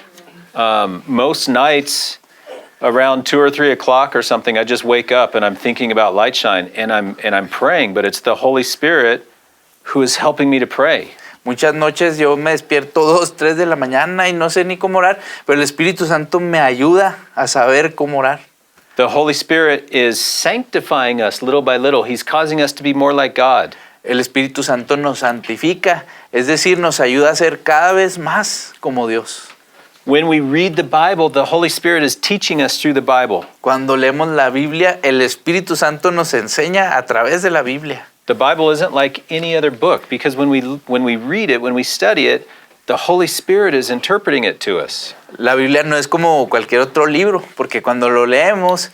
Most nights around 2 or 3 o'clock or something, I just wake up and I'm thinking about Lightshine and I'm praying, but it's the Holy Spirit who is helping me to pray.
Muchas noches yo me despierto 2, 3 de la mañana y no sé ni cómo orar, pero el Espíritu Santo me ayuda a saber cómo orar.
The Holy Spirit is sanctifying us little by little. He's causing us to be more like God.
El Espíritu Santo nos santifica, es decir, nos ayuda a ser cada vez más como Dios.
When we read the Bible, the Holy Spirit is teaching us through the Bible.
Cuando leemos la Biblia, el Espíritu Santo nos enseña a través de la Biblia.
The Bible isn't like any other book because when we read it, when we study it, the Holy Spirit is interpreting it to us.
La Biblia no es como cualquier otro libro, porque cuando lo leemos,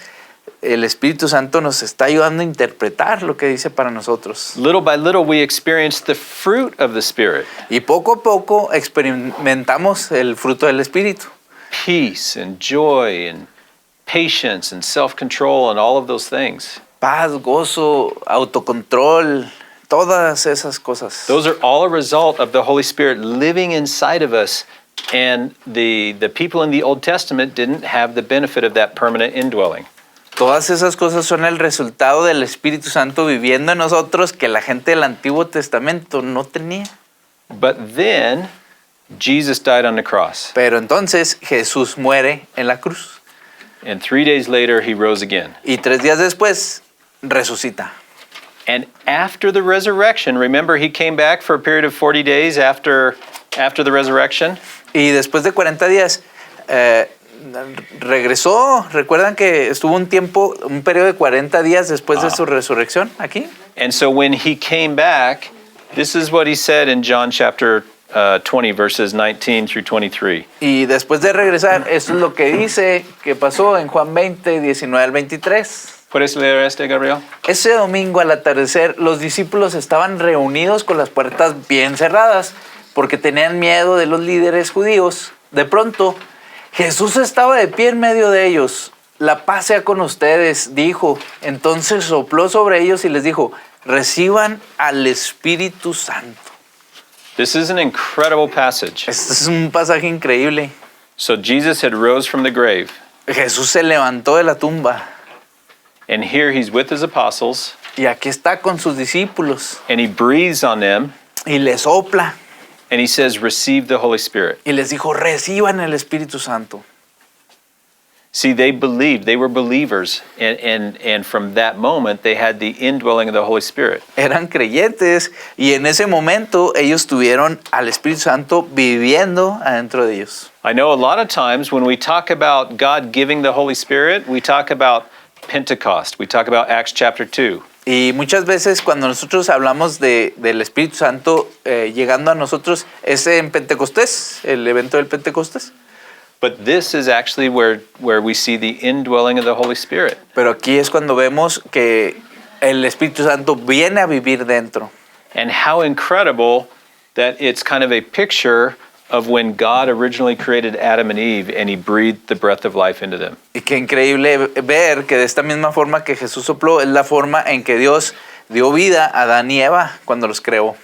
el Espíritu Santo nos está ayudando a interpretar lo que dice para nosotros.
Little by little, we experience the fruit of the Spirit.
Y poco a poco experimentamos el fruto del Espíritu.
Peace and joy and patience and self-control and all of those things.
Paz, gozo, autocontrol, todas esas cosas.
Those are all a result of the Holy Spirit living inside of us. And the people in the Old Testament didn't have the benefit of that permanent indwelling.
Todas esas cosas son el resultado del Espíritu Santo viviendo en nosotros que la gente del Antiguo Testamento no tenía.
But then Jesus died on the cross.
Pero entonces Jesús muere en la cruz.
And 3 days later, he rose again.
Y 3 días después resucita.
And after the resurrection, remember he came back for a period of 40 days after the resurrection?
Y después de 40 días regresó. ¿Recuerdan que estuvo un periodo de 40 días después de su resurrección aquí?
And so when he came back, this is what he said in John chapter 20, verses 19 through 23.
Y después de regresar, eso es lo que dice que pasó en Juan 20, 19 al 23.
¿Puedes leer este, Gabriel?
Ese domingo al atardecer, los discípulos estaban reunidos con las puertas bien cerradas porque tenían miedo de los líderes judíos. De pronto, Jesús estaba de pie en medio de ellos. La paz sea con ustedes, dijo. Entonces sopló sobre ellos y les dijo, reciban al Espíritu Santo.
This is an incredible passage.
Este es un pasaje increíble.
So Jesus had rose from the grave,
Jesús se levantó de la tumba
and here he's with his apostles,
y aquí está con sus discípulos
and he breathes on them,
y les sopla
and he says, receive the Holy Spirit.
y les dijo, reciban el Espíritu Santo.
See, they believed, they were believers, and from that moment, they had the indwelling of the Holy Spirit.
Eran creyentes y en ese momento ellos tuvieron al Espíritu Santo viviendo adentro de ellos.
I know a lot of times when we talk about God giving the Holy Spirit, we talk about Pentecost. We talk about Acts chapter 2.
Y muchas veces cuando nosotros hablamos del Espíritu Santo llegando a nosotros es en Pentecostés, el evento del Pentecostés.
But this is actually where we see the indwelling of the Holy Spirit.
Pero aquí es cuando vemos que el Espíritu Santo viene a vivir dentro.
And how incredible that it's kind of a picture of when God originally created Adam and Eve and he breathed the breath of life into them.
Y qué increíble ver que de esta misma forma que Jesús sopló es la forma en que Dios dio vida a Adán y Eva cuando los creó.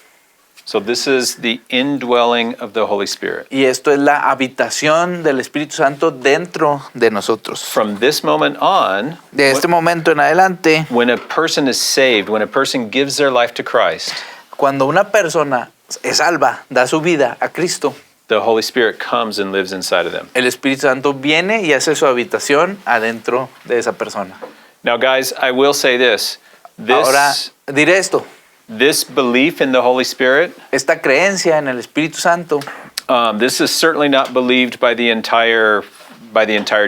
So this is the indwelling of the Holy Spirit.
Y esto es la habitación del Espíritu Santo dentro de nosotros.
From this moment on,
De este momento en adelante,
when a person is saved, when a person gives their life to Christ,
cuando una persona es salva, da su vida a Cristo,
the Holy Spirit comes and lives inside of them.
el Espíritu Santo viene y hace su habitación adentro de esa persona.
Now, guys, I will say this.
Ahora diré esto,
This belief in the Holy Spirit,
esta creencia en el Espíritu Santo
this is certainly not believed by the entire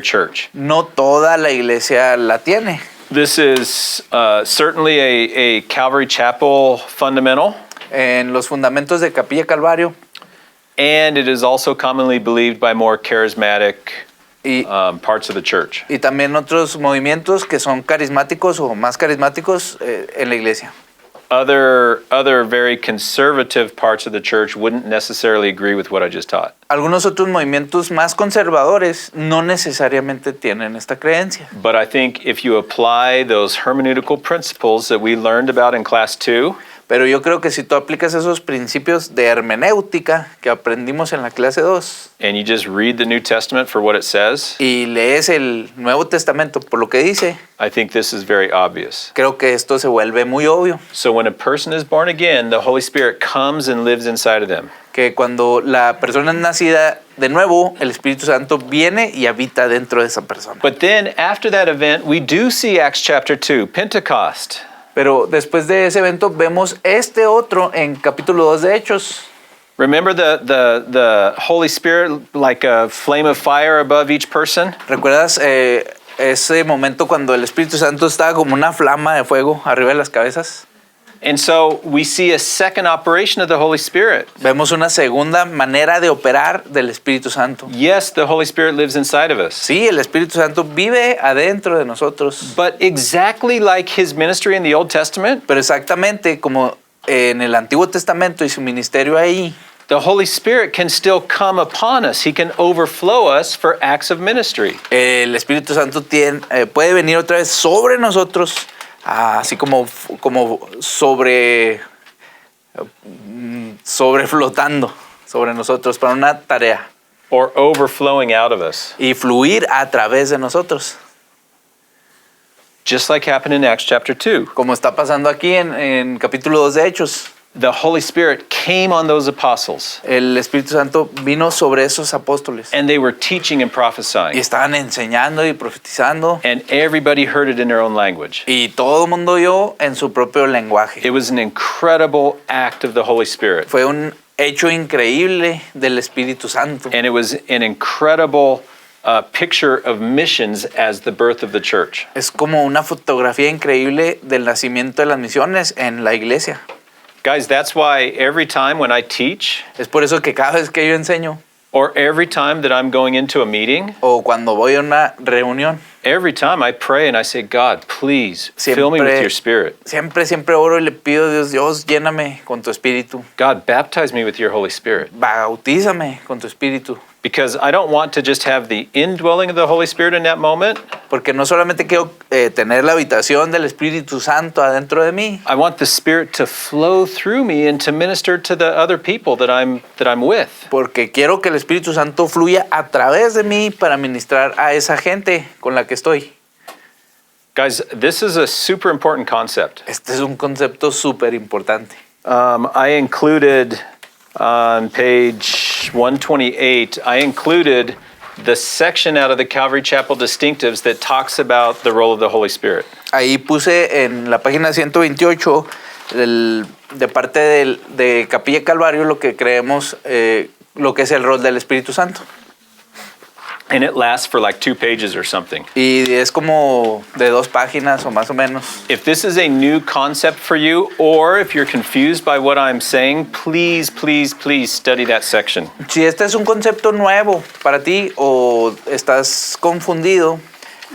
church.
no toda la iglesia la tiene.
This is certainly a Calvary Chapel fundamental,
En los fundamentos de Capilla Calvario
and it is also commonly believed by more charismatic
y,
parts of the church.
y también otros movimientos que son carismáticos o más carismáticos en la iglesia.
Other very conservative parts of the church wouldn't necessarily agree with what I just taught.
Algunos otros movimientos más conservadores no necesariamente tienen esta creencia.
But I think if you apply those hermeneutical principles that we learned about in class 2,
Pero yo creo que si tú aplicas esos principios de hermenéutica que aprendimos en la clase 2
and you just read the New Testament for what it says,
y lees el Nuevo Testamento por lo que dice,
I think this is very obvious.
creo que esto se vuelve muy obvio.
So when a person is born again, the Holy Spirit comes and lives inside of them.
Que cuando la persona es nacida de nuevo, el Espíritu Santo viene y habita dentro de esa persona.
But then after that event, we do see Acts chapter 2, Pentecost.
Pero después de ese evento vemos este otro en capítulo 2 de Hechos.
Remember the Holy Spirit like a flame of fire above each person?
¿Recuerdas ese momento cuando el Espíritu Santo estaba como una flama de fuego arriba de las cabezas?
And so we see a second operation of the Holy Spirit.
Vemos una segunda manera de operar del Espíritu Santo.
Yes, the Holy Spirit lives inside of us.
Sí, el Espíritu Santo vive adentro de nosotros.
But exactly like his ministry in the Old Testament,
Pero exactamente como en el Antiguo Testamento y su ministerio ahí,
the Holy Spirit can still come upon us. He can overflow us for acts of ministry.
el Espíritu Santo puede venir otra vez sobre nosotros, así como sobreflotando sobre nosotros para una tarea
Or overflowing out of us.
y fluir a través de nosotros,
Just like happened in Acts chapter 2.
como está pasando aquí en capítulo 2 de Hechos.
The Holy Spirit came on those apostles,
El Espíritu Santo vino sobre esos apóstoles
and they were teaching and
y
prophesying.
estaban enseñando y profetizando
And everybody heard it in their own language.
y todo el mundo oyó en su propio lenguaje.
It was an incredible act of the Holy Spirit.
Fue un hecho increíble del Espíritu Santo.
And it was an incredible picture of missions as the birth of the church.
Es como una fotografía increíble del nacimiento de las misiones en la iglesia.
Guys, that's why every time when I teach,
Es por eso que cada vez que yo enseño
or every time that I'm going into a meeting,
o cuando voy a una reunión,
every time I pray and I say, God, please fill me with your Spirit.
siempre oro y le pido a Dios, Dios, lléname con tu espíritu.
God, baptize me with your Holy Spirit.
Bautízame con tu espíritu.
Because I don't want to just have the indwelling of the Holy Spirit in that moment.
Porque no solamente quiero tener la habitación del Espíritu Santo adentro de mí,
I want the Spirit to flow through me and to minister to the other people that I'm with.
porque quiero que el Espíritu Santo fluya a través de mí para ministrar a esa gente con la que estoy.
Guys, this is a super important concept.
Este es un concepto súper importante.
I included on page 128, I included the section out of the Calvary Chapel Distinctives that talks about the role of the Holy Spirit.
Ahí puse en la página 128 de parte de Capilla Calvario lo que creemos, lo que es el rol del Espíritu Santo.
And it lasts for like 2 pages or something.
Y es como de 2 páginas o más o menos.
If this is a new concept for you, or if you're confused by what I'm saying, please study that section.
Si este es un concepto nuevo para ti o estás confundido,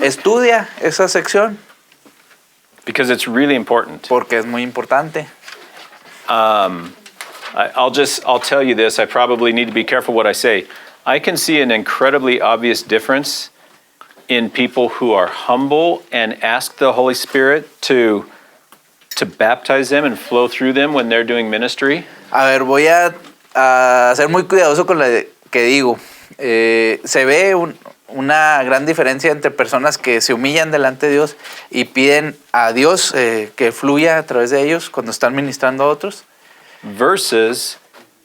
estudia esa sección
Because it's really important.
porque es muy importante.
I'll tell you this, I probably need to be careful what I say. I can see an incredibly obvious difference in people who are humble and ask the Holy Spirit to to baptize them and flow through them when they're doing ministry?
A ver, voy a ser muy cuidadoso con lo que digo. Se ve una gran diferencia entre personas que se humillan delante de Dios y piden a Dios que fluya a través de ellos cuando están ministrando a otros,
versus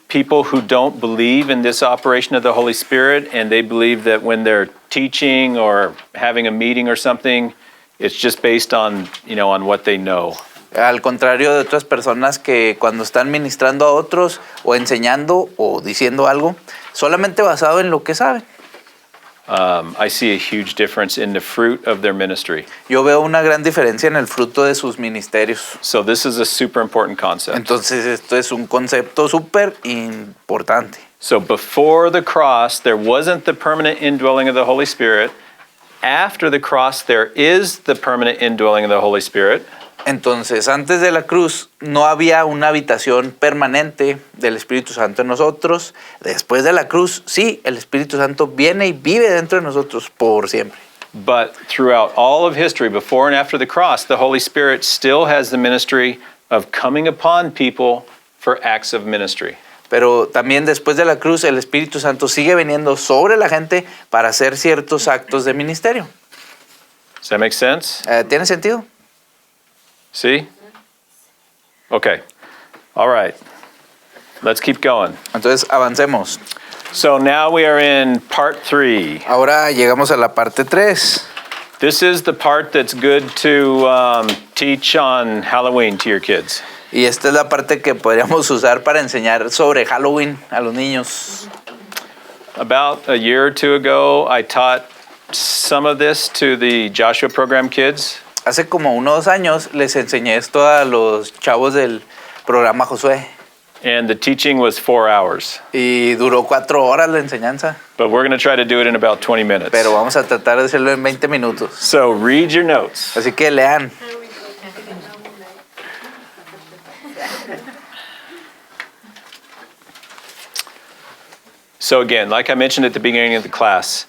people who don't believe in this operation of the Holy Spirit, and they believe that when they're teaching or having a meeting or something, it's just based on, on what they know.
Al contrario de otras personas que cuando están ministrando a otros o enseñando o diciendo algo, solamente basado en lo que saben.
I see a huge difference in the fruit of their ministry.
Yo veo una gran diferencia en el fruto de sus ministerios.
So this is a super important concept.
Entonces esto es un concepto súper importante.
So before the cross, there wasn't the permanent indwelling of the Holy Spirit. After the cross, there is the permanent indwelling of the Holy Spirit.
Entonces, antes de la cruz no había una habitación permanente del Espíritu Santo en nosotros. Después de la cruz, sí, el Espíritu Santo viene y vive dentro de nosotros por siempre.
But throughout all of history, before and after the cross, the Holy Spirit still has the ministry of coming upon people for acts of ministry.
Pero también después de la cruz, el Espíritu Santo sigue viniendo sobre la gente para hacer ciertos actos de ministerio.
Does that make sense?
¿Tiene sentido?
See? Okay. All right. Let's keep going.
Entonces, avancemos.
So now we are in part 3.
Ahora llegamos a la parte 3.
This is the part that's good to teach on Halloween to your kids.
Y esta es la parte que podríamos usar para enseñar sobre Halloween a los niños.
About a year or two ago, I taught some of this to the Joshua Program kids.
Hace como unos años les enseñé esto a los chavos del programa Josué.
And the teaching was 4 hours.
Y duró 4 horas la enseñanza.
But we're going to try to do it in about 20 minutes.
Pero vamos a tratar de hacerlo en 20 minutos.
So read your notes.
Así que lean.
So again, like I mentioned at the beginning of the class,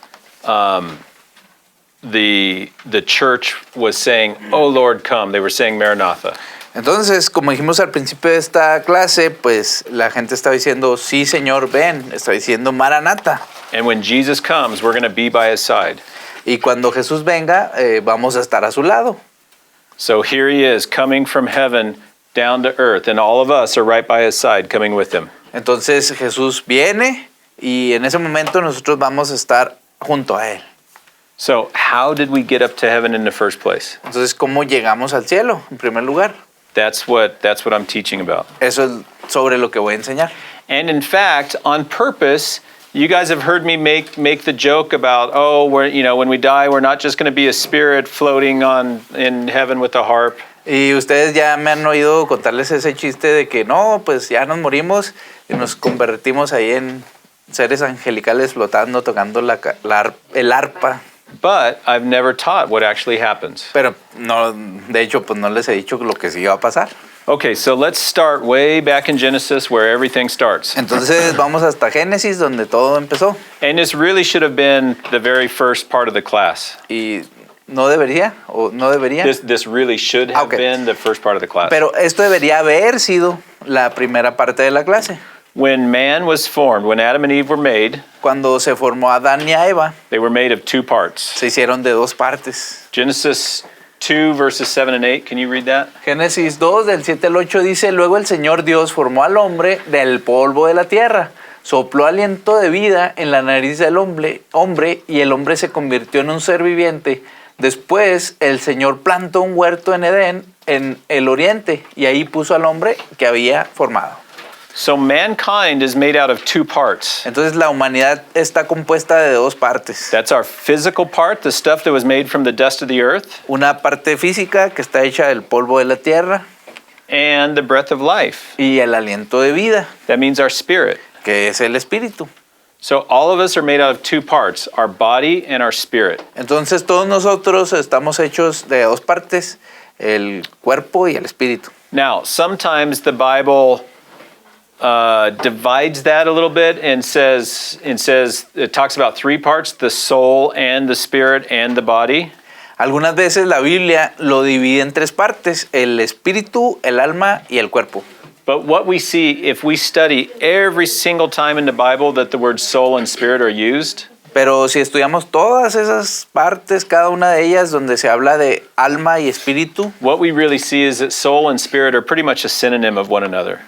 the church was saying, "Oh Lord, come." They were saying Maranatha.
Entonces, como dijimos al principio de esta clase, pues la gente está diciendo, sí, Señor, ven. Está diciendo Maranatha.
And when Jesus comes, we're going to be by his side.
Y cuando Jesús venga, vamos a estar a su lado.
So here he is coming from heaven down to earth, and all of us are right by his side coming with him.
Entonces Jesús viene y en ese momento nosotros vamos a estar junto a él.
So how did we get up to heaven in the first place?
Entonces, ¿cómo llegamos al cielo? En primer lugar,
That's what I'm teaching about.
eso es sobre lo que voy a enseñar.
And in fact, on purpose, you guys have heard me make the joke about, when we die, we're not just going to be a spirit floating in heaven with a harp.
Y ustedes ya me han oído contarles ese chiste de que no, pues ya nos morimos y nos convertimos ahí en seres angelicales flotando, tocando el arpa.
But I've never taught what actually happens.
Pero no, de hecho, pues no les he dicho lo que sí va a pasar.
Okay, so let's start way back in Genesis where everything starts.
Entonces vamos hasta Génesis, donde todo empezó.
And this really should have been the very first part of the class.
Y no debería, o no debería.
This really should have
Okay.
been the first part of the class.
Pero esto debería haber sido la primera parte de la clase.
When man was formed, when Adam and Eve were made,
Cuando se formó Adán y a Eva,
they were made of 2 parts.
se hicieron de 2 partes.
Genesis 2 verses 7 and 8, can you read that?
Génesis 2, del 7 al 8 dice, luego el Señor Dios formó al hombre del polvo de la tierra, sopló aliento de vida en la nariz del hombre y el hombre se convirtió en un ser viviente. Después el Señor plantó un huerto en Edén, en el oriente, y ahí puso al hombre que había formado.
So mankind is made out of 2 parts.
Entonces la humanidad está compuesta de 2 partes.
That's our physical part, the stuff that was made from the dust of the earth,
Una parte física que está hecha del polvo de la tierra
and the breath of life.
y el aliento de vida,
That means our spirit.
que es el espíritu.
So all of us are made out of 2 parts, our body and our spirit.
Entonces todos nosotros estamos hechos de 2 partes, el cuerpo y el espíritu.
Now, sometimes the Bible divides that a little bit and says it talks about 3 parts, the soul and the spirit and the body.
Algunas veces la Biblia lo divide en tres partes, el espíritu, el alma y el cuerpo.
But what we see, if we study every single time in the Bible that the words soul and spirit are used,
Pero si estudiamos todas esas partes, cada una de ellas donde se habla de alma y espíritu,
what we really see is that soul and spirit are pretty much a synonym of one another.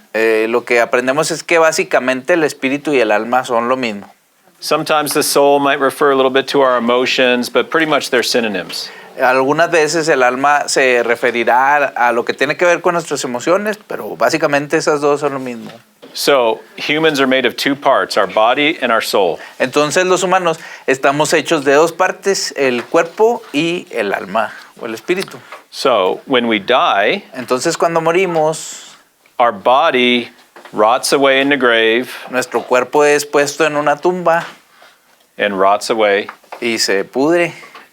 lo que aprendemos es que básicamente el espíritu y el alma son lo mismo.
Sometimes the soul might refer a little bit to our emotions, but pretty much they're synonyms.
Algunas veces el alma se referirá a lo que tiene que ver con nuestras emociones, pero básicamente esas dos son lo mismo.
So humans are made of two parts, our body and our soul.
Entonces los humanos estamos hechos de dos partes, el cuerpo y el alma o el espíritu.
So when we die,
Entonces cuando morimos,
our body rots away in the grave
nuestro cuerpo es puesto en una tumba
and rots away,
y se pudre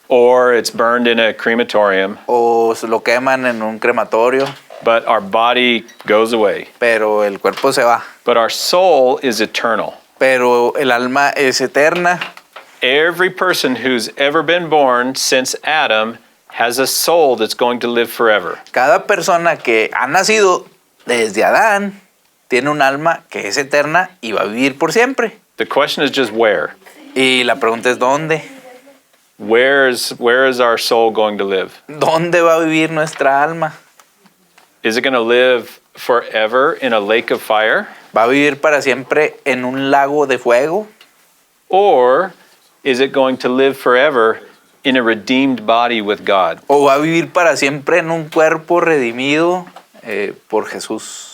or it's burned in a crematorium,
o se lo queman en un crematorio,
but our body goes away.
pero el cuerpo se va.
But our soul is eternal.
Pero el alma es eterna.
Every person who's ever been born since Adam has a soul that's going to live forever.
Cada persona que ha nacido desde Adán tiene un alma que es eterna y va a vivir por siempre.
The question is just where.
Y la pregunta es ¿dónde?
Where is our soul going to live?
¿Dónde va a vivir nuestra alma?
Is it going to live forever in a lake of fire?
¿Va a vivir para siempre en un lago de fuego?
Or is it going to live forever in a redeemed body with God?
¿O va a vivir para siempre en un cuerpo redimido por Jesús?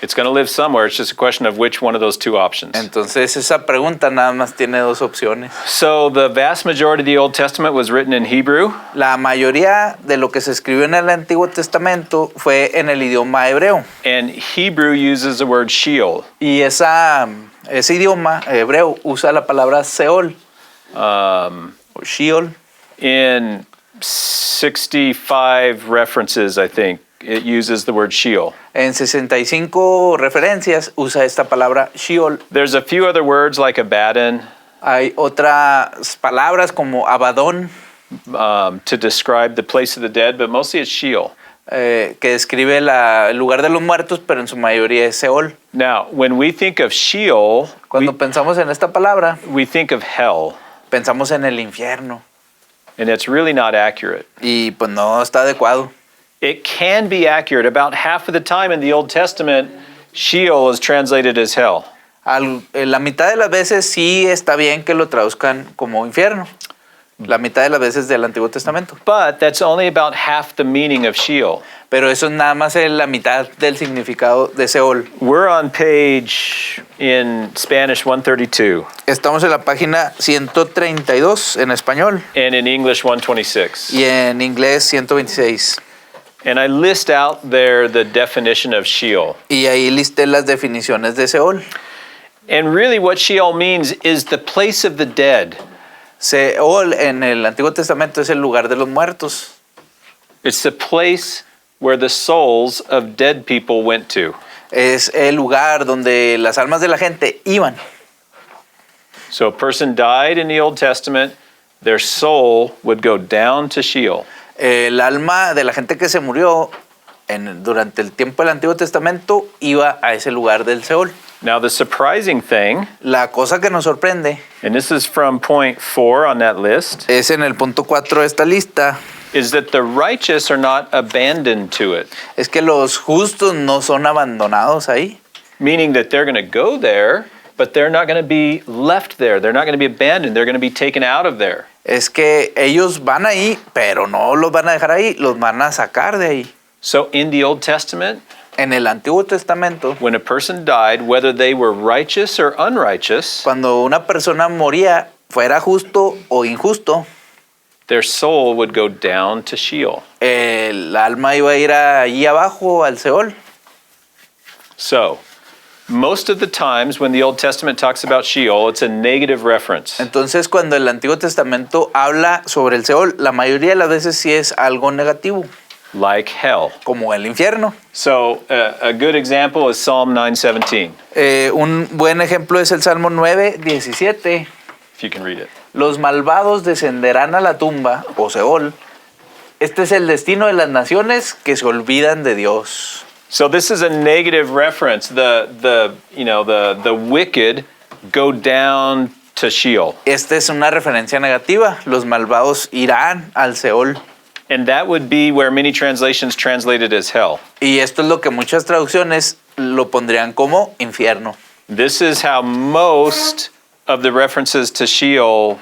It's going to live somewhere. It's just a question of which one of those two options.
Entonces esa pregunta nada más tiene dos opciones.
So the vast majority of the Old Testament was written in Hebrew.
La mayoría de lo que se escribió en el Antiguo Testamento fue en el idioma hebreo.
And Hebrew uses the word Sheol.
Y ese idioma hebreo usa la palabra Seol o Sheol.
In 65 references, I think, it uses the word Sheol.
En 65 referencias usa esta palabra Sheol.
There's a few other words like Abaddon
Hay otras palabras como Abadón,
to describe the place of the dead, but mostly it's Sheol.
que describe el lugar de los muertos, pero en su mayoría es Seol.
Now, when we think of Sheol,
Cuando pensamos en esta palabra,
we think of hell,
pensamos en el infierno.
and it's really not accurate.
Y pues no está adecuado.
It can be accurate. About half of the time in the Old Testament, Sheol is translated as hell.
La mitad de las veces sí está bien que lo traduzcan como infierno. La mitad de las veces del Antiguo Testamento.
But that's only about half the meaning of Sheol.
Pero eso es nada más la mitad del significado de Seol.
We're on page in Spanish 132
Estamos en la página 132 en español
and in English 126.
y en inglés 126.
And I list out there the definition of Sheol.
Y ahí listé las definiciones de Seol.
And really what Sheol means is the place of the dead.
Seol en el Antiguo Testamento es el lugar de los muertos.
It's the place where the souls of dead people went to.
Es el lugar donde las almas de la gente iban.
So a person died in the Old Testament, their soul would go down to Sheol.
El alma de la gente que se murió durante el tiempo del Antiguo Testamento iba a ese lugar del Seol.
Now the surprising thing,
La cosa que nos sorprende
and this is from point 4 on that list,
es en el punto 4 de esta lista,
is that the righteous are not abandoned to it.
es que los justos no son abandonados ahí.
Meaning that they're going to go there, but they're not going to be left there. They're not going to be abandoned. They're going to be taken out of there.
Es que ellos van ahí, pero no los van a dejar ahí, los van a sacar de ahí.
So in the Old Testament,
En el Antiguo Testamento,
when a person died, whether they were righteous or unrighteous,
cuando una persona moría, fuera justo o injusto,
their soul would go down to Sheol.
el alma iba a ir allí abajo al Seol.
So, most of the times when the Old Testament talks about Sheol, it's a negative reference.
Entonces, cuando el Antiguo Testamento habla sobre el Seol, la mayoría de las veces sí es algo negativo,
Like hell.
como el infierno.
So, a good example is Psalm 9:17,
Un buen ejemplo es el Salmo 9:17.
if you can read it.
los malvados descenderán a la tumba, o Seol. Este es el destino de las naciones que se olvidan de Dios.
So this is a negative reference. The wicked go down to Sheol.
Esta es una referencia negativa. Los malvados irán al Seol.
And that would be where many translations translate it as hell.
Y esto es lo que muchas traducciones lo pondrían como infierno.
This is how most of the references to Sheol,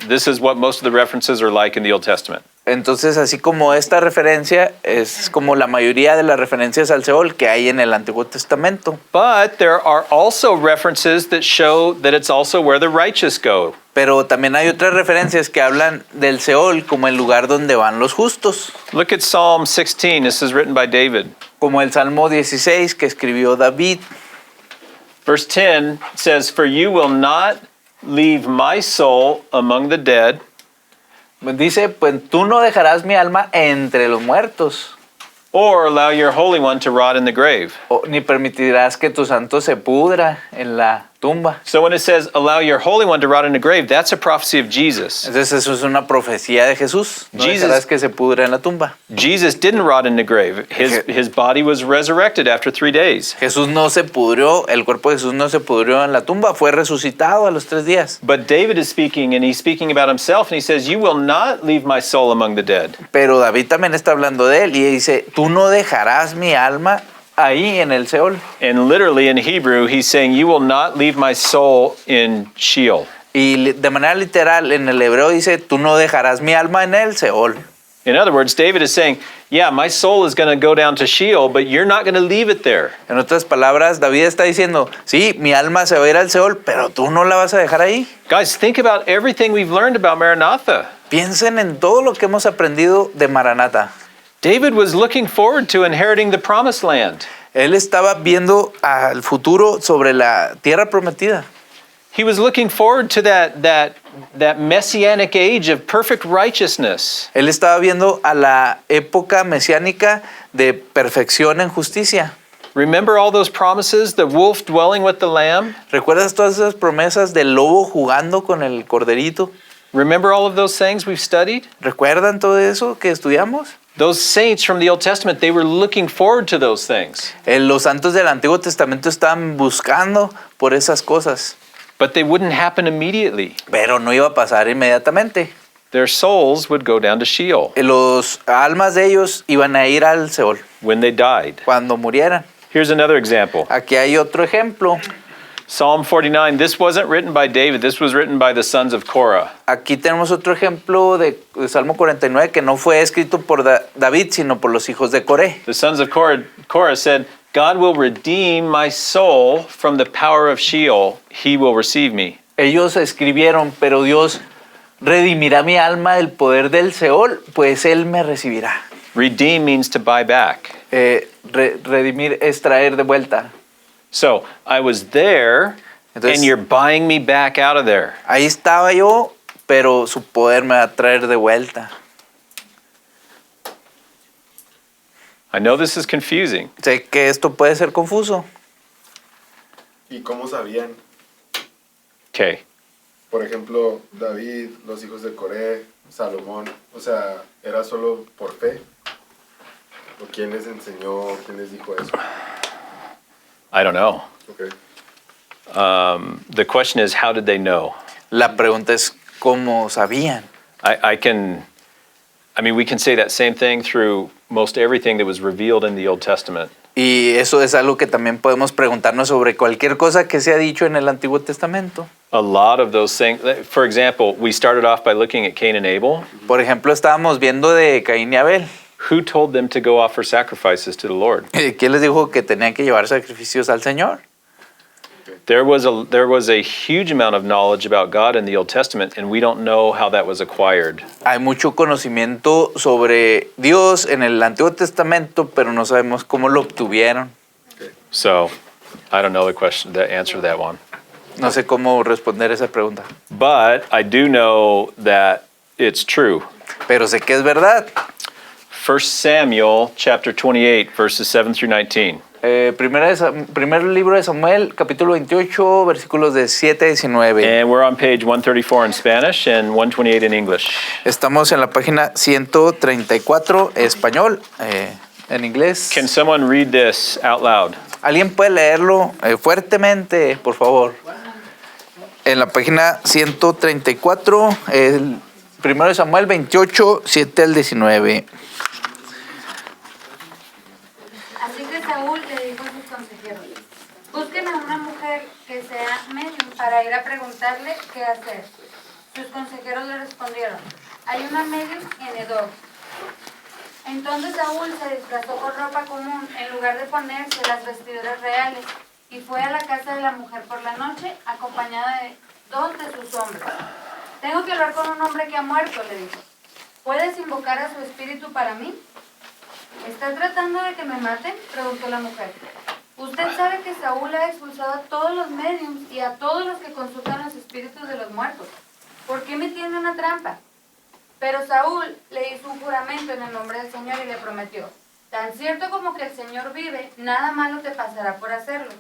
this is what most of the references are like in the Old Testament.
Entonces, así como esta referencia es como la mayoría de las referencias al Seol que hay en el Antiguo Testamento.
But there are also references that show that it's also where the righteous go.
Pero también hay otras referencias que hablan del Seol como el lugar donde van los justos.
Look at Psalm 16. This is written by David.
Como el Salmo 16 que escribió David.
Verse 10 says, "For you will not leave my soul among the dead."
Dice, pues tú no dejarás mi alma entre los muertos,
Or allow your Holy One to rot in the grave.
ni permitirás que tu santo se pudra en la tumba.
So when it says, allow your Holy One to rot in the grave, that's a prophecy of Jesus.
Entonces eso es una profecía de Jesús. No
Jesus-
dejarás que se pudra en la tumba.
Jesus didn't rot in the grave. His body was resurrected after 3 days.
Jesús no se pudrió, el cuerpo de Jesús no se pudrió en la tumba, fue resucitado a los 3 días.
But David is speaking, and he's speaking about himself, and he says, you will not leave my soul among the dead.
Pero David también está hablando de él y dice, tú no dejarás mi alma ahí en el Seol.
And literally in Hebrew, he's saying, you will not leave my soul in Sheol.
Y de manera literal en el hebreo dice, tú no dejarás mi alma en el Seol.
In other words, David is saying, yeah, my soul is going to go down to Sheol, but you're not going to leave it there.
En otras palabras, David está diciendo, sí, mi alma se va a ir al Seol, pero tú no la vas a dejar ahí.
Guys, think about everything we've learned about Maranatha.
Piensen en todo lo que hemos aprendido de Maranatha.
David was looking forward to inheriting the promised land.
Él estaba viendo al futuro sobre la tierra prometida.
He was looking forward to that messianic age of perfect righteousness.
Él estaba viendo a la época mesiánica de perfección en justicia.
Remember all those promises, the wolf dwelling with the lamb?
¿Recuerdas todas esas promesas del lobo jugando con el corderito?
Remember all of those things we've studied?
¿Recuerdan todo eso que estudiamos?
Those saints from the Old Testament, they were looking forward to those things.
Los santos del Antiguo Testamento estaban buscando por esas cosas,
But they wouldn't happen immediately.
pero no iba a pasar inmediatamente.
Their souls would go down to Sheol
Los almas de ellos iban a ir al Seol
when they died.
cuando murieran.
Here's another example.
Aquí hay otro ejemplo.
Psalm 49, this wasn't written by David, this was written by the sons of Korah.
Aquí tenemos otro ejemplo de Salmo 49 que no fue escrito por David, sino por los hijos de Coré.
The sons of Korah said, God will redeem my soul from the power of Sheol. He will receive me.
Ellos escribieron, pero Dios redimirá mi alma del poder del Seol, pues Él me recibirá.
Redeem means to buy back.
Redimir es traer de vuelta.
So I was there,
Entonces-
and you're buying me back out of there.
Ahí estaba yo, pero su poder me va a traer de vuelta.
I know this is confusing.
Sé que esto puede ser confuso.
¿Y cómo sabían?
Okay.
Por ejemplo, David, los hijos de Coré, Salomón. O sea, ¿era solo por fe? ¿O quién les enseñó, quién les dijo eso?
I don't know.
Okay.
The question is, how did they know?
La pregunta es, ¿cómo sabían?
I mean, we can say that same thing through most everything that was revealed in the Old Testament.
Y eso es algo que también podemos preguntarnos sobre cualquier cosa que se ha dicho en el Antiguo Testamento.
A lot of those things, for example, we started off by looking at Cain and Abel.
Por ejemplo, estábamos viendo de Caín y Abel.
Who told them to go offer sacrifices to the Lord?
¿Quién les dijo que tenían que llevar sacrificios al Señor?
There was a huge amount of knowledge about God in the Old Testament, and we don't know how that was acquired.
Hay mucho conocimiento sobre Dios en el Antiguo Testamento, pero no sabemos cómo lo obtuvieron.
So, I don't know the answer to that one.
No sé cómo responder esa pregunta.
But I do know that it's true.
Pero sé que es verdad.
1 Samuel chapter 28, verses 7 through 19.
Primer libro de Samuel, capítulo 28, versículos de 7 a 19.
And we're on page 134 in Spanish and 128 in English.
Estamos en la página 134, español, en inglés.
Can someone read this out loud?
¿Alguien puede leerlo fuertemente, por favor? En la página 134, el primero de Samuel 28, 7 al 19.
Así que Saúl le dijo a sus consejeros, busquen a una mujer que sea medium para ir a preguntarle qué hacer. Sus consejeros le respondieron, hay una medium en Edom. Entonces Saúl se disfrazó con ropa común en lugar de ponerse las vestiduras reales y fue a la casa de la mujer por la noche acompañada de 2 de sus hombres. Tengo que hablar con un hombre que ha muerto, le dijo. ¿Puedes invocar a su espíritu para mí? ¿Está tratando de que me maten?, preguntó la mujer. Usted sabe que Saúl ha expulsado a todos los médiums y a todos los que consultan los espíritus de los muertos. ¿Por qué me tiende una trampa? Pero Saúl le hizo un juramento en el nombre del Señor y le prometió, tan cierto como que el Señor vive, nada malo te pasará por hacerlo.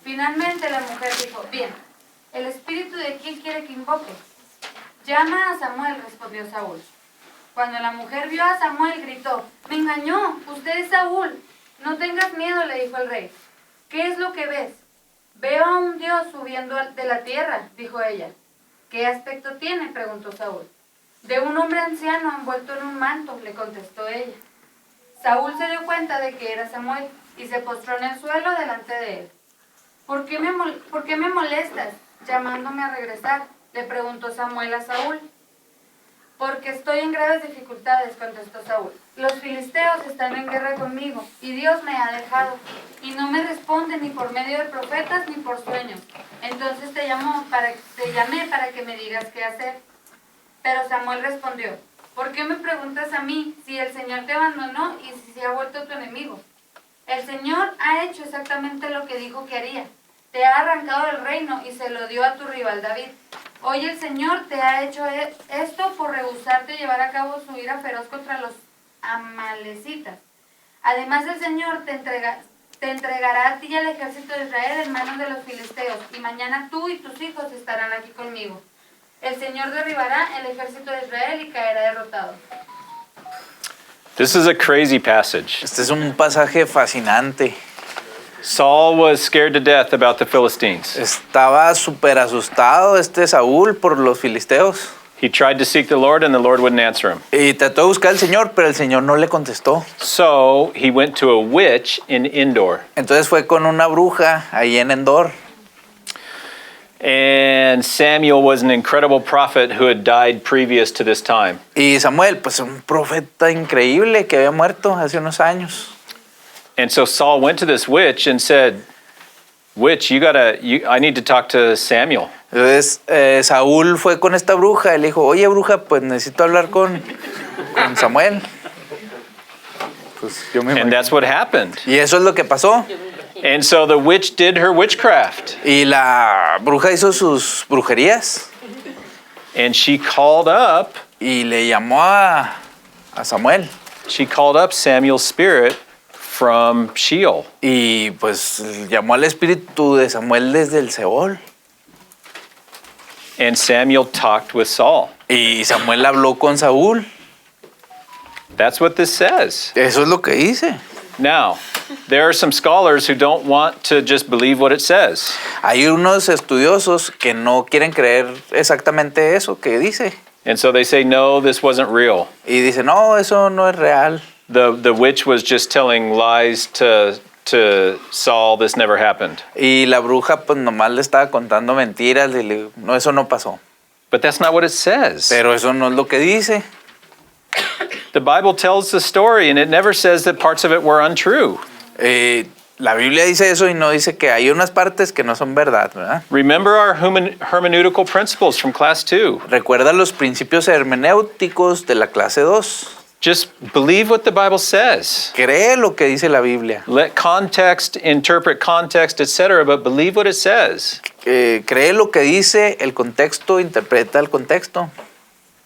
Finalmente la mujer dijo, bien, ¿el espíritu de quién quiere que invoque? Llama a Samuel, respondió Saúl. Cuando la mujer vio a Samuel, gritó, me engañó, usted es Saúl. No tengas miedo, le dijo el rey. ¿Qué es lo que ves? Veo a un Dios subiendo de la tierra, dijo ella. ¿Qué aspecto tiene?, preguntó Saúl. De un hombre anciano envuelto en un manto, le contestó ella. Saúl se dio cuenta de que era Samuel y se postró en el suelo delante de él. ¿Por qué me molestas llamándome a regresar?, le preguntó Samuel a Saúl. Porque estoy en graves dificultades, contestó Saúl. Los filisteos están en guerra conmigo y Dios me ha dejado y no me responde ni por medio de profetas ni por sueños. Entonces te llamé para que me digas qué hacer. Pero Samuel respondió, ¿por qué me preguntas a mí si el Señor te abandonó y si se ha vuelto tu enemigo? El Señor ha hecho exactamente lo que dijo que haría. Te ha arrancado el reino y se lo dio a tu rival David. Hoy el Señor te ha hecho esto por rehusarte llevar a cabo su ira feroz contra los amalecitas. Además el Señor te entregará a ti y al ejército de Israel en manos de los filisteos, y mañana tú y tus hijos estarán aquí conmigo. El Señor derribará el ejército de Israel y caerá derrotado.
This is a crazy passage.
Este es un pasaje fascinante.
Saul was scared to death about the Philistines.
Estaba súper asustado Saúl por los filisteos.
He tried to seek the Lord and the Lord wouldn't answer him.
Y trató de buscar al Señor, pero el Señor no le contestó.
So he went to a witch in Endor.
Entonces fue con una bruja ahí en Endor.
And Samuel was an incredible prophet who had died previous to this time.
Y Samuel, pues un profeta increíble que había muerto hace unos años.
And so Saul went to this witch and said, witch, I need to talk to Samuel.
Entonces Saúl fue con esta bruja y le dijo, oye bruja, pues necesito hablar con Samuel. Pues yo me
And
imagino.
that's what happened.
Y eso es lo que pasó.
And so the witch did her witchcraft.
Y la bruja hizo sus brujerías.
And she called up
Y le llamó a Samuel.
Samuel's spirit from Sheol.
Y pues llamó al espíritu de Samuel desde el Seol.
And Samuel talked with Saul.
Y Samuel habló con Saúl.
That's what this says.
Eso es lo que dice.
Now, there are some scholars who don't want to just believe what it says.
Hay unos estudiosos que no quieren creer exactamente eso que dice.
And so they say, no, this wasn't real.
Y dicen, no, eso no es real.
The witch was just telling lies to Saul. This never happened.
Y la bruja pues nomás le estaba contando mentiras. Y le, no, eso no pasó.
But that's not what it says.
Pero eso no es lo que dice.
The Bible tells the story, and it never says that parts of it were untrue.
La Biblia dice eso y no dice que hay unas partes que no son verdad, ¿verdad?
Remember our hermeneutical principles from class 2.
Recuerda los principios hermenéuticos de la clase 2.
Just believe what the Bible says.
Cree lo que dice la Biblia.
Let context interpret context, etc., but believe what it says.
Cree lo que dice el contexto, interpreta el contexto.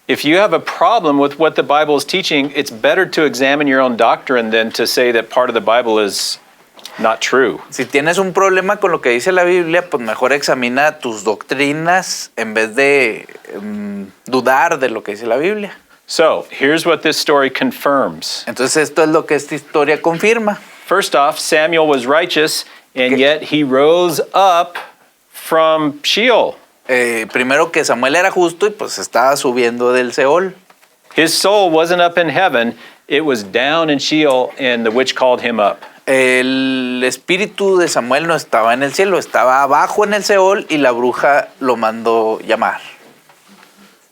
If you have a problem with what the Bible is teaching, it's better to examine your own doctrine than to say that part of the Bible is not true.
Si tienes un problema con lo que dice la Biblia, pues mejor examina tus doctrinas en vez de dudar de lo que dice la Biblia.
So here's what this story confirms.
Entonces esto es lo que esta historia confirma.
First off, Samuel was righteous, and
Okay.
yet he rose up from Sheol.
Primero que Samuel era justo y pues estaba subiendo del Seol.
His soul wasn't up in heaven, it was down in Sheol, and the witch called him up.
El espíritu de Samuel no estaba en el cielo, estaba abajo en el Seol y la bruja lo mandó llamar.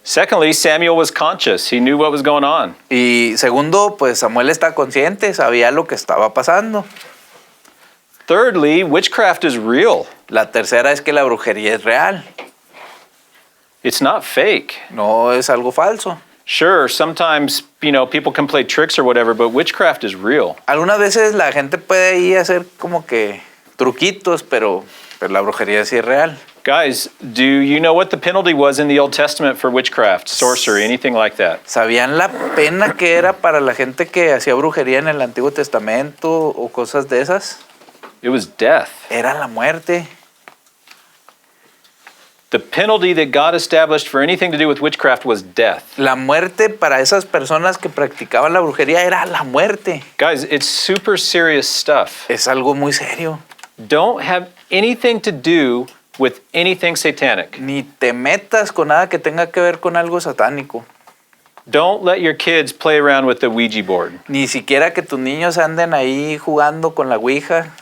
Secondly, Samuel was conscious. He knew what was going on.
Y segundo, pues Samuel está consciente, sabía lo que estaba pasando.
Thirdly, witchcraft is real.
La tercera es que la brujería es real,
It's not fake.
no es algo falso.
Sure, sometimes, people can play tricks or whatever, but witchcraft is real.
Algunas veces la gente puede ahí hacer como que truquitos, pero la brujería sí es real.
Guys, do you know what the penalty was in the Old Testament for witchcraft, sorcery, anything like that?
¿Sabían la pena que era para la gente que hacía brujería en el Antiguo Testamento o cosas de esas?
It was death.
Era la muerte.
The penalty that God established for anything to do with witchcraft was death.
La muerte para esas personas que practicaban la brujería era la muerte.
Guys, it's super serious stuff.
Es algo muy serio.
Don't have anything to do with anything satanic.
Ni te metas con nada que tenga que ver con algo satánico.
Don't let your kids play around with the Ouija board.
Ni siquiera que tus niños anden ahí jugando con la Ouija.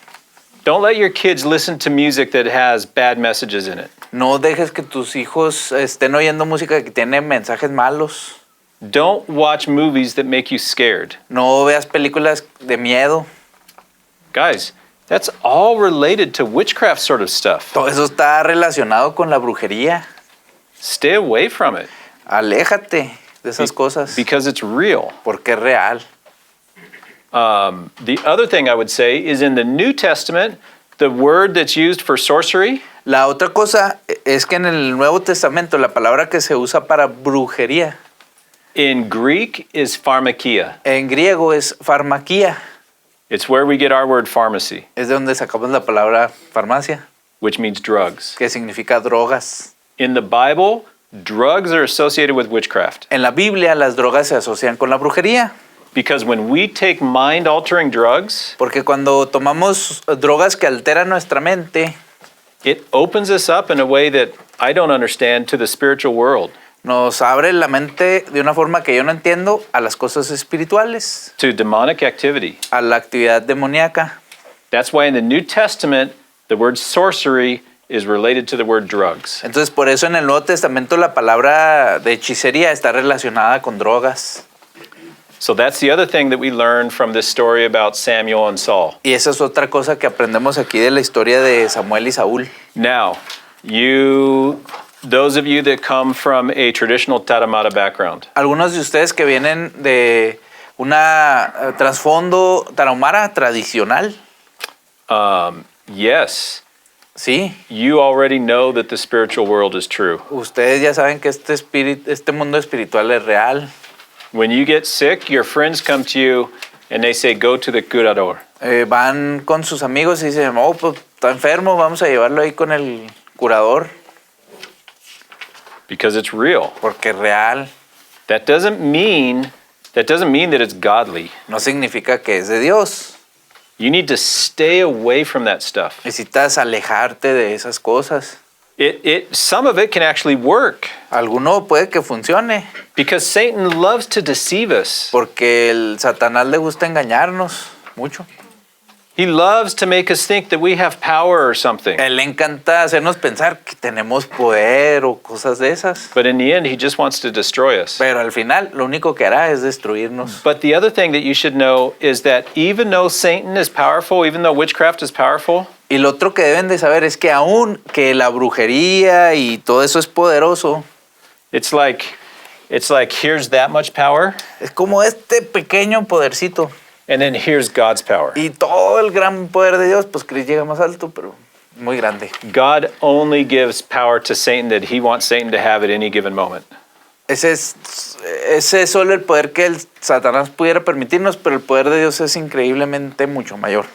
Don't let your kids listen to music that has bad messages in it.
No dejes que tus hijos estén oyendo música que tiene mensajes malos.
Don't watch movies that make you scared.
No veas películas de miedo.
Guys, that's all related to witchcraft sort of stuff.
Todo eso está relacionado con la brujería.
Stay away from it
Aléjate de esas cosas
because it's real.
porque es real.
The other thing I would say is in the New Testament, the word that's used for sorcery,
La otra cosa es que en el Nuevo Testamento la palabra que se usa para brujería
in Greek is pharmakia.
en griego es farmaquía.
It's where we get our word pharmacy,
Es de donde sacamos la palabra farmacia,
which means drugs.
que significa drogas.
In the Bible, drugs are associated with witchcraft
En la Biblia las drogas se asocian con la brujería,
because when we take mind-altering drugs,
porque cuando tomamos drogas que alteran nuestra mente,
it opens us up in a way that I don't understand to the spiritual world,
nos abre la mente de una forma que yo no entiendo a las cosas espirituales,
to demonic activity.
a la actividad demoníaca.
That's why in the New Testament, the word sorcery is related to the word drugs.
Entonces por eso en el Nuevo Testamento la palabra de hechicería está relacionada con drogas.
So that's the other thing that we learn from this story about Samuel and Saul.
Y esa es otra cosa que aprendemos aquí de la historia de Samuel y Saúl.
Now, those of you that come from a traditional Tarahumara background,
Algunos de ustedes que vienen de una trasfondo tarahumara tradicional,
yes,
sí,
you already know that the spiritual world is true.
ustedes ya saben que este mundo espiritual es real.
When you get sick, your friends come to you and they say, go to the curador.
Van con sus amigos y dicen, oh, pues está enfermo, vamos a llevarlo ahí con el curador,
Because it's real.
porque es real.
That doesn't mean that it's godly.
No significa que es de Dios.
You need to stay away from that stuff.
Necesitas alejarte de esas cosas.
Some of it can actually work
Alguno puede que funcione,
because Satan loves to deceive us.
porque el Satanás le gusta engañarnos mucho.
He loves to make us think that we have power or something.
Él le encanta hacernos pensar que tenemos poder o cosas de esas.
But in the end, he just wants to destroy us.
Pero al final lo único que hará es destruirnos.
But the other thing that you should know is that even though Satan is powerful, even though witchcraft is powerful,
Y lo otro que deben de saber es que aún que la brujería y todo eso es poderoso,
it's like here's that much power,
es como este pequeño podercito.
and then here's God's power.
Y todo el gran poder de Dios, pues Cristo llega más alto, pero muy grande.
God only gives power to Satan that he wants Satan to have at any given moment.
Ese es solo el poder que el Satanás pudiera permitirnos, pero el poder de Dios es increíblemente mucho mayor.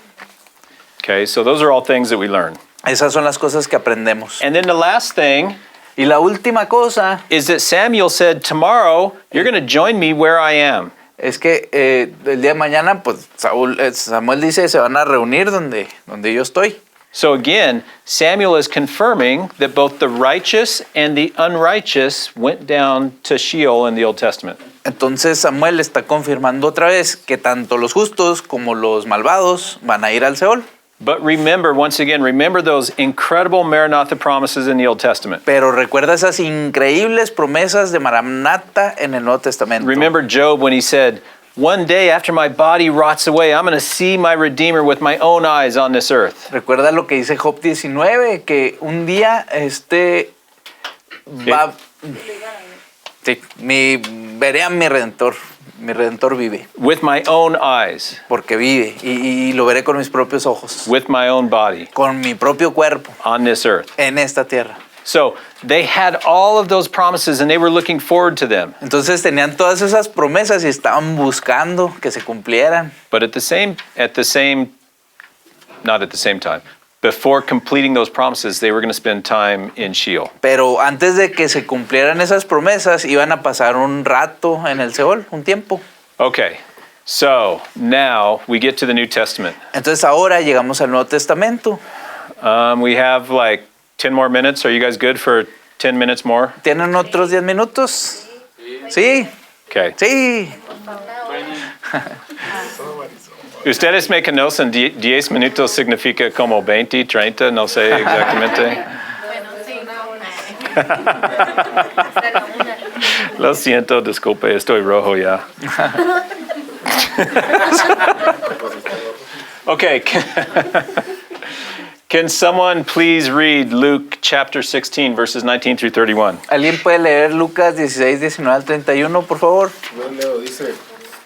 Okay, so those are all things that we learn.
Esas son las cosas que aprendemos.
And then the last thing
Y la última cosa
is that Samuel said, tomorrow you're going to join me where I am.
es que el día de mañana, pues Samuel dice, se van a reunir donde yo estoy.
So again, Samuel is confirming that both the righteous and the unrighteous went down to Sheol in the Old Testament.
Entonces Samuel está confirmando otra vez que tanto los justos como los malvados van a ir al Seol.
But remember, once again, remember those incredible Maranatha promises in the Old Testament.
Pero recuerda esas increíbles promesas de Maranatha en el Nuevo Testamento.
Remember Job when he said, one day after my body rots away, I'm going to see my Redeemer with my own eyes on this earth.
Recuerda lo que dice Job 19, que un día va... Sí, veré a mi Redentor vive,
With my own eyes,
porque vive, y lo veré con mis propios ojos,
with my own body
con mi propio cuerpo,
on this earth.
en esta tierra.
So they had all of those promises and they were looking forward to them.
Entonces tenían todas esas promesas y estaban buscando que se cumplieran.
But not at the same time, before completing those promises, they were going to spend time in Sheol.
Pero antes de que se cumplieran esas promesas, iban a pasar un rato en el Seol, un tiempo.
Okay, so now we get to the New Testament.
Entonces ahora llegamos al Nuevo Testamento.
We have like 10 more minutes. Are you guys good for 10 minutes more?
¿Tienen otros 10 minutos? Sí,
Okay.
sí.
Ustedes me conocen, 10 minutos significa como 20, 30, no sé exactamente. Lo siento, disculpe, estoy rojo ya. Okay. Can someone please read Luke chapter 16, verses 19 through 31?
¿Alguien puede leer Lucas 16, 19 al 31, por favor?
No leo, dice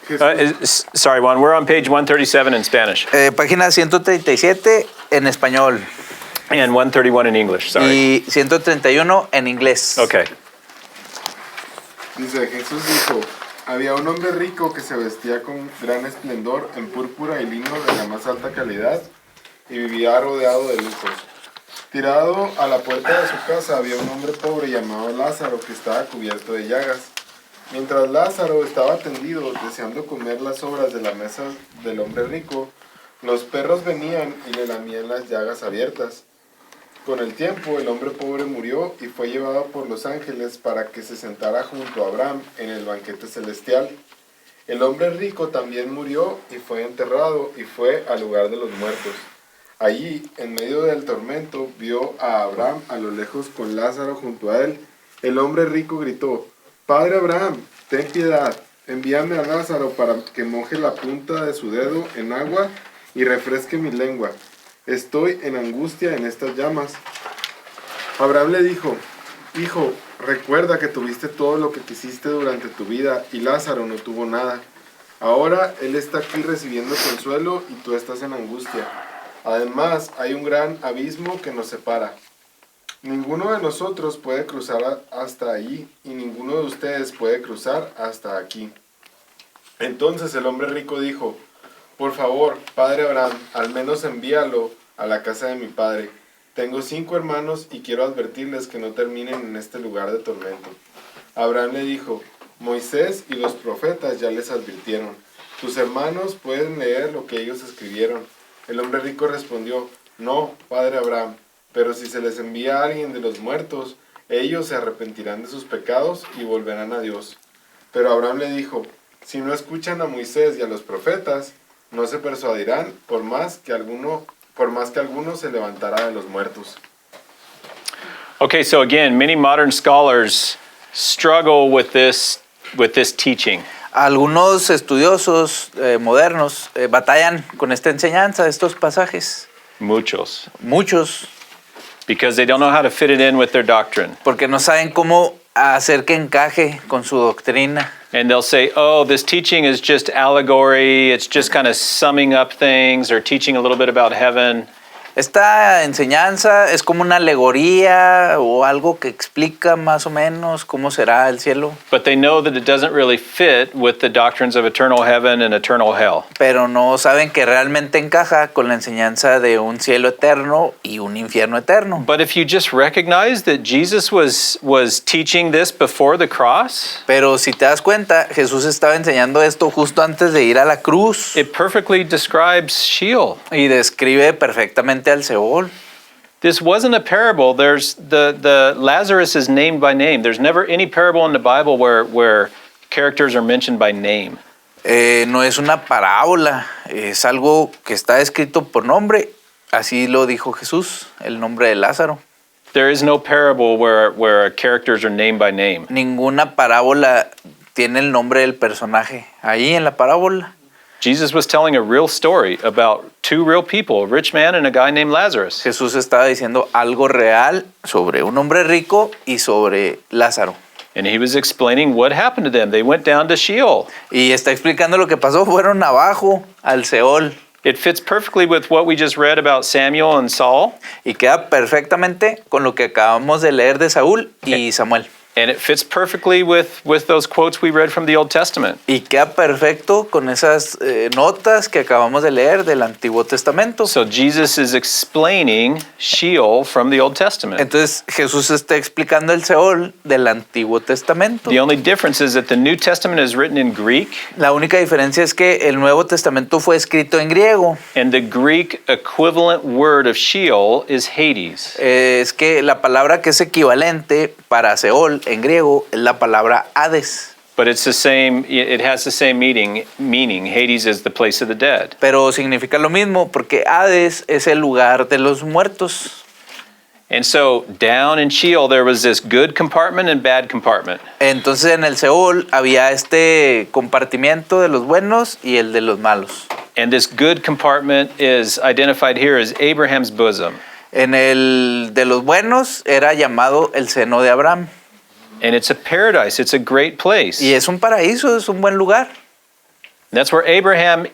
Jesús.
Sorry, Juan, we're on page 137 in Spanish
Página 137 en español
and 131 in English, sorry.
y 131 en inglés.
Okay.
Dice, Jesús dijo, había un hombre rico que se vestía con gran esplendor en púrpura y lino de la más alta calidad y vivía rodeado de lujos. Tirado a la puerta de su casa había un hombre pobre llamado Lázaro que estaba cubierto de llagas. Mientras Lázaro estaba tendido deseando comer las sobras de la mesa del hombre rico, los perros venían y le lamían las llagas abiertas. Con el tiempo el hombre pobre murió y fue llevado por los ángeles para que se sentara junto a Abraham en el banquete celestial. El hombre rico también murió y fue enterrado y fue al lugar de los muertos. Allí, en medio del tormento, vio a Abraham a lo lejos con Lázaro junto a él. El hombre rico gritó, «Padre Abraham, ten piedad, envíame a Lázaro para que moje la punta de su dedo en agua y refresque mi lengua. Estoy en angustia en estas llamas». Abraham le dijo, «Hijo, recuerda que tuviste todo lo que quisiste durante tu vida y Lázaro no tuvo nada. Ahora él está aquí recibiendo consuelo y tú estás en angustia. Además, hay un gran abismo que nos separa. Ninguno de nosotros puede cruzar hasta allí y ninguno de ustedes puede cruzar hasta aquí». Entonces el hombre rico dijo, «Por favor, padre Abraham, al menos envíalo a la casa de mi padre. Tengo 5 hermanos y quiero advertirles que no terminen en este lugar de tormento». Abraham le dijo, «Moisés y los profetas ya les advirtieron. Tus hermanos pueden leer lo que ellos escribieron». El hombre rico respondió, «No, padre Abraham, pero si se les envía a alguien de los muertos, ellos se arrepentirán de sus pecados y volverán a Dios». Pero Abraham le dijo, «Si no escuchan a Moisés y a los profetas, no se persuadirán por más que alguno se levantara de los muertos».
Okay, so again, many modern scholars struggle with this teaching.
Algunos estudiosos modernos batallan con esta enseñanza, estos pasajes.
Muchos.
Muchos,
Because they don't know how to fit it in with their doctrine.
porque no saben cómo hacer que encaje con su doctrina.
And they'll say, oh, this teaching is just allegory. It's just kind of summing up things or teaching a little bit about heaven.
Esta enseñanza es como una alegoría o algo que explica más o menos cómo será el cielo,
but they know that it doesn't really fit with the doctrines of eternal heaven and eternal hell.
pero no saben que realmente encaja con la enseñanza de un cielo eterno y un infierno eterno.
But if you just recognize that Jesus was teaching this before the cross,
Pero si te das cuenta, Jesús estaba enseñando esto justo antes de ir a la cruz
it perfectly describes Sheol.
y describe perfectamente al Seol.
This wasn't a parable. There's the Lazarus is named by name. There's never any parable in the Bible where characters are mentioned by name.
No es una parábola, es algo que está escrito por nombre. Así lo dijo Jesús, el nombre de Lázaro.
There is no parable where characters are named by name.
Ninguna parábola tiene el nombre del personaje ahí en la parábola.
Jesus was telling a real story about two real people, a rich man and a guy named Lazarus.
Jesús estaba diciendo algo real sobre un hombre rico y sobre Lázaro.
And he was explaining what happened to them. They went down to Sheol.
Y está explicando lo que pasó. Fueron abajo al Seol.
It fits perfectly with what we just read about Samuel and Saul.
Y queda perfectamente con lo que acabamos de leer de Saúl y Samuel.
And it fits perfectly with those quotes we read from the Old Testament.
Y queda perfecto con esas notas que acabamos de leer del Antiguo Testamento.
So Jesus is explaining Sheol from the Old Testament.
Entonces Jesús está explicando el Seol del Antiguo Testamento.
The only difference is that the New Testament is written in Greek,
La única diferencia es que el Nuevo Testamento fue escrito en griego.
and the Greek equivalent word of Sheol is Hades.
Es que la palabra que es equivalente para Seol en griego es la palabra Hades.
But it's the same, it has the same meaning. Hades is the place of the dead.
Pero significa lo mismo porque Hades es el lugar de los muertos.
And so down in Sheol, there was this good compartment and bad compartment.
Entonces en el Seol había este compartimiento de los buenos y el de los malos.
And this good compartment is identified here as Abraham's bosom.
En el de los buenos era llamado el seno de Abraham.
And it's a paradise. It's a great place.
Y es un paraíso, es un buen lugar.
That's where Abraham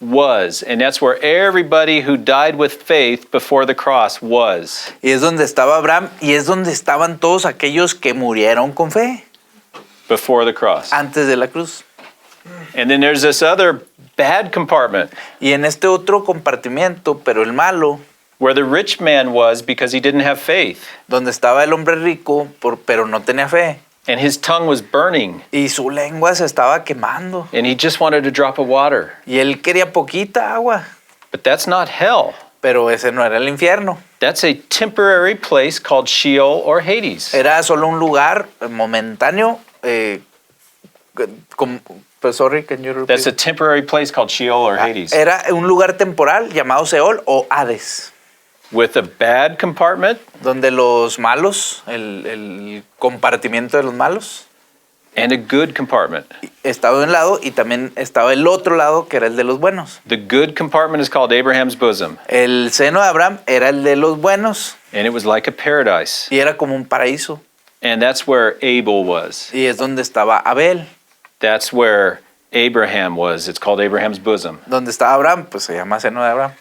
was. And that's where everybody who died with faith before the cross was.
Y es donde estaba Abraham y es donde estaban todos aquellos que murieron con fe
Before the cross.
antes de la cruz.
And then there's this other bad compartment
Y en este otro compartimiento, pero el malo,
where the rich man was because he didn't have faith.
donde estaba el hombre rico, pero no tenía fe.
And his tongue was burning.
Y su lengua se estaba quemando.
And he just wanted a drop of water.
Y él quería poquita agua.
But that's not hell.
Pero ese no era el infierno.
That's a temporary place called Sheol or Hades.
Era solo un lugar momentáneo. Pues sorry, can you repeat?
That's a temporary place called Sheol or Hades.
Era un lugar temporal llamado Seol o Hades,
With a bad compartment
donde los malos, el compartimiento de los malos,
and a good compartment.
estaba de un lado y también estaba el otro lado que era el de los buenos.
The good compartment is called Abraham's bosom.
El seno de Abraham era el de los buenos
And it was like a paradise.
y era como un paraíso.
And that's where Abel was.
Y es donde estaba Abel.
That's where Abraham was. It's called Abraham's bosom.
Donde estaba Abraham, pues se llama seno de Abraham.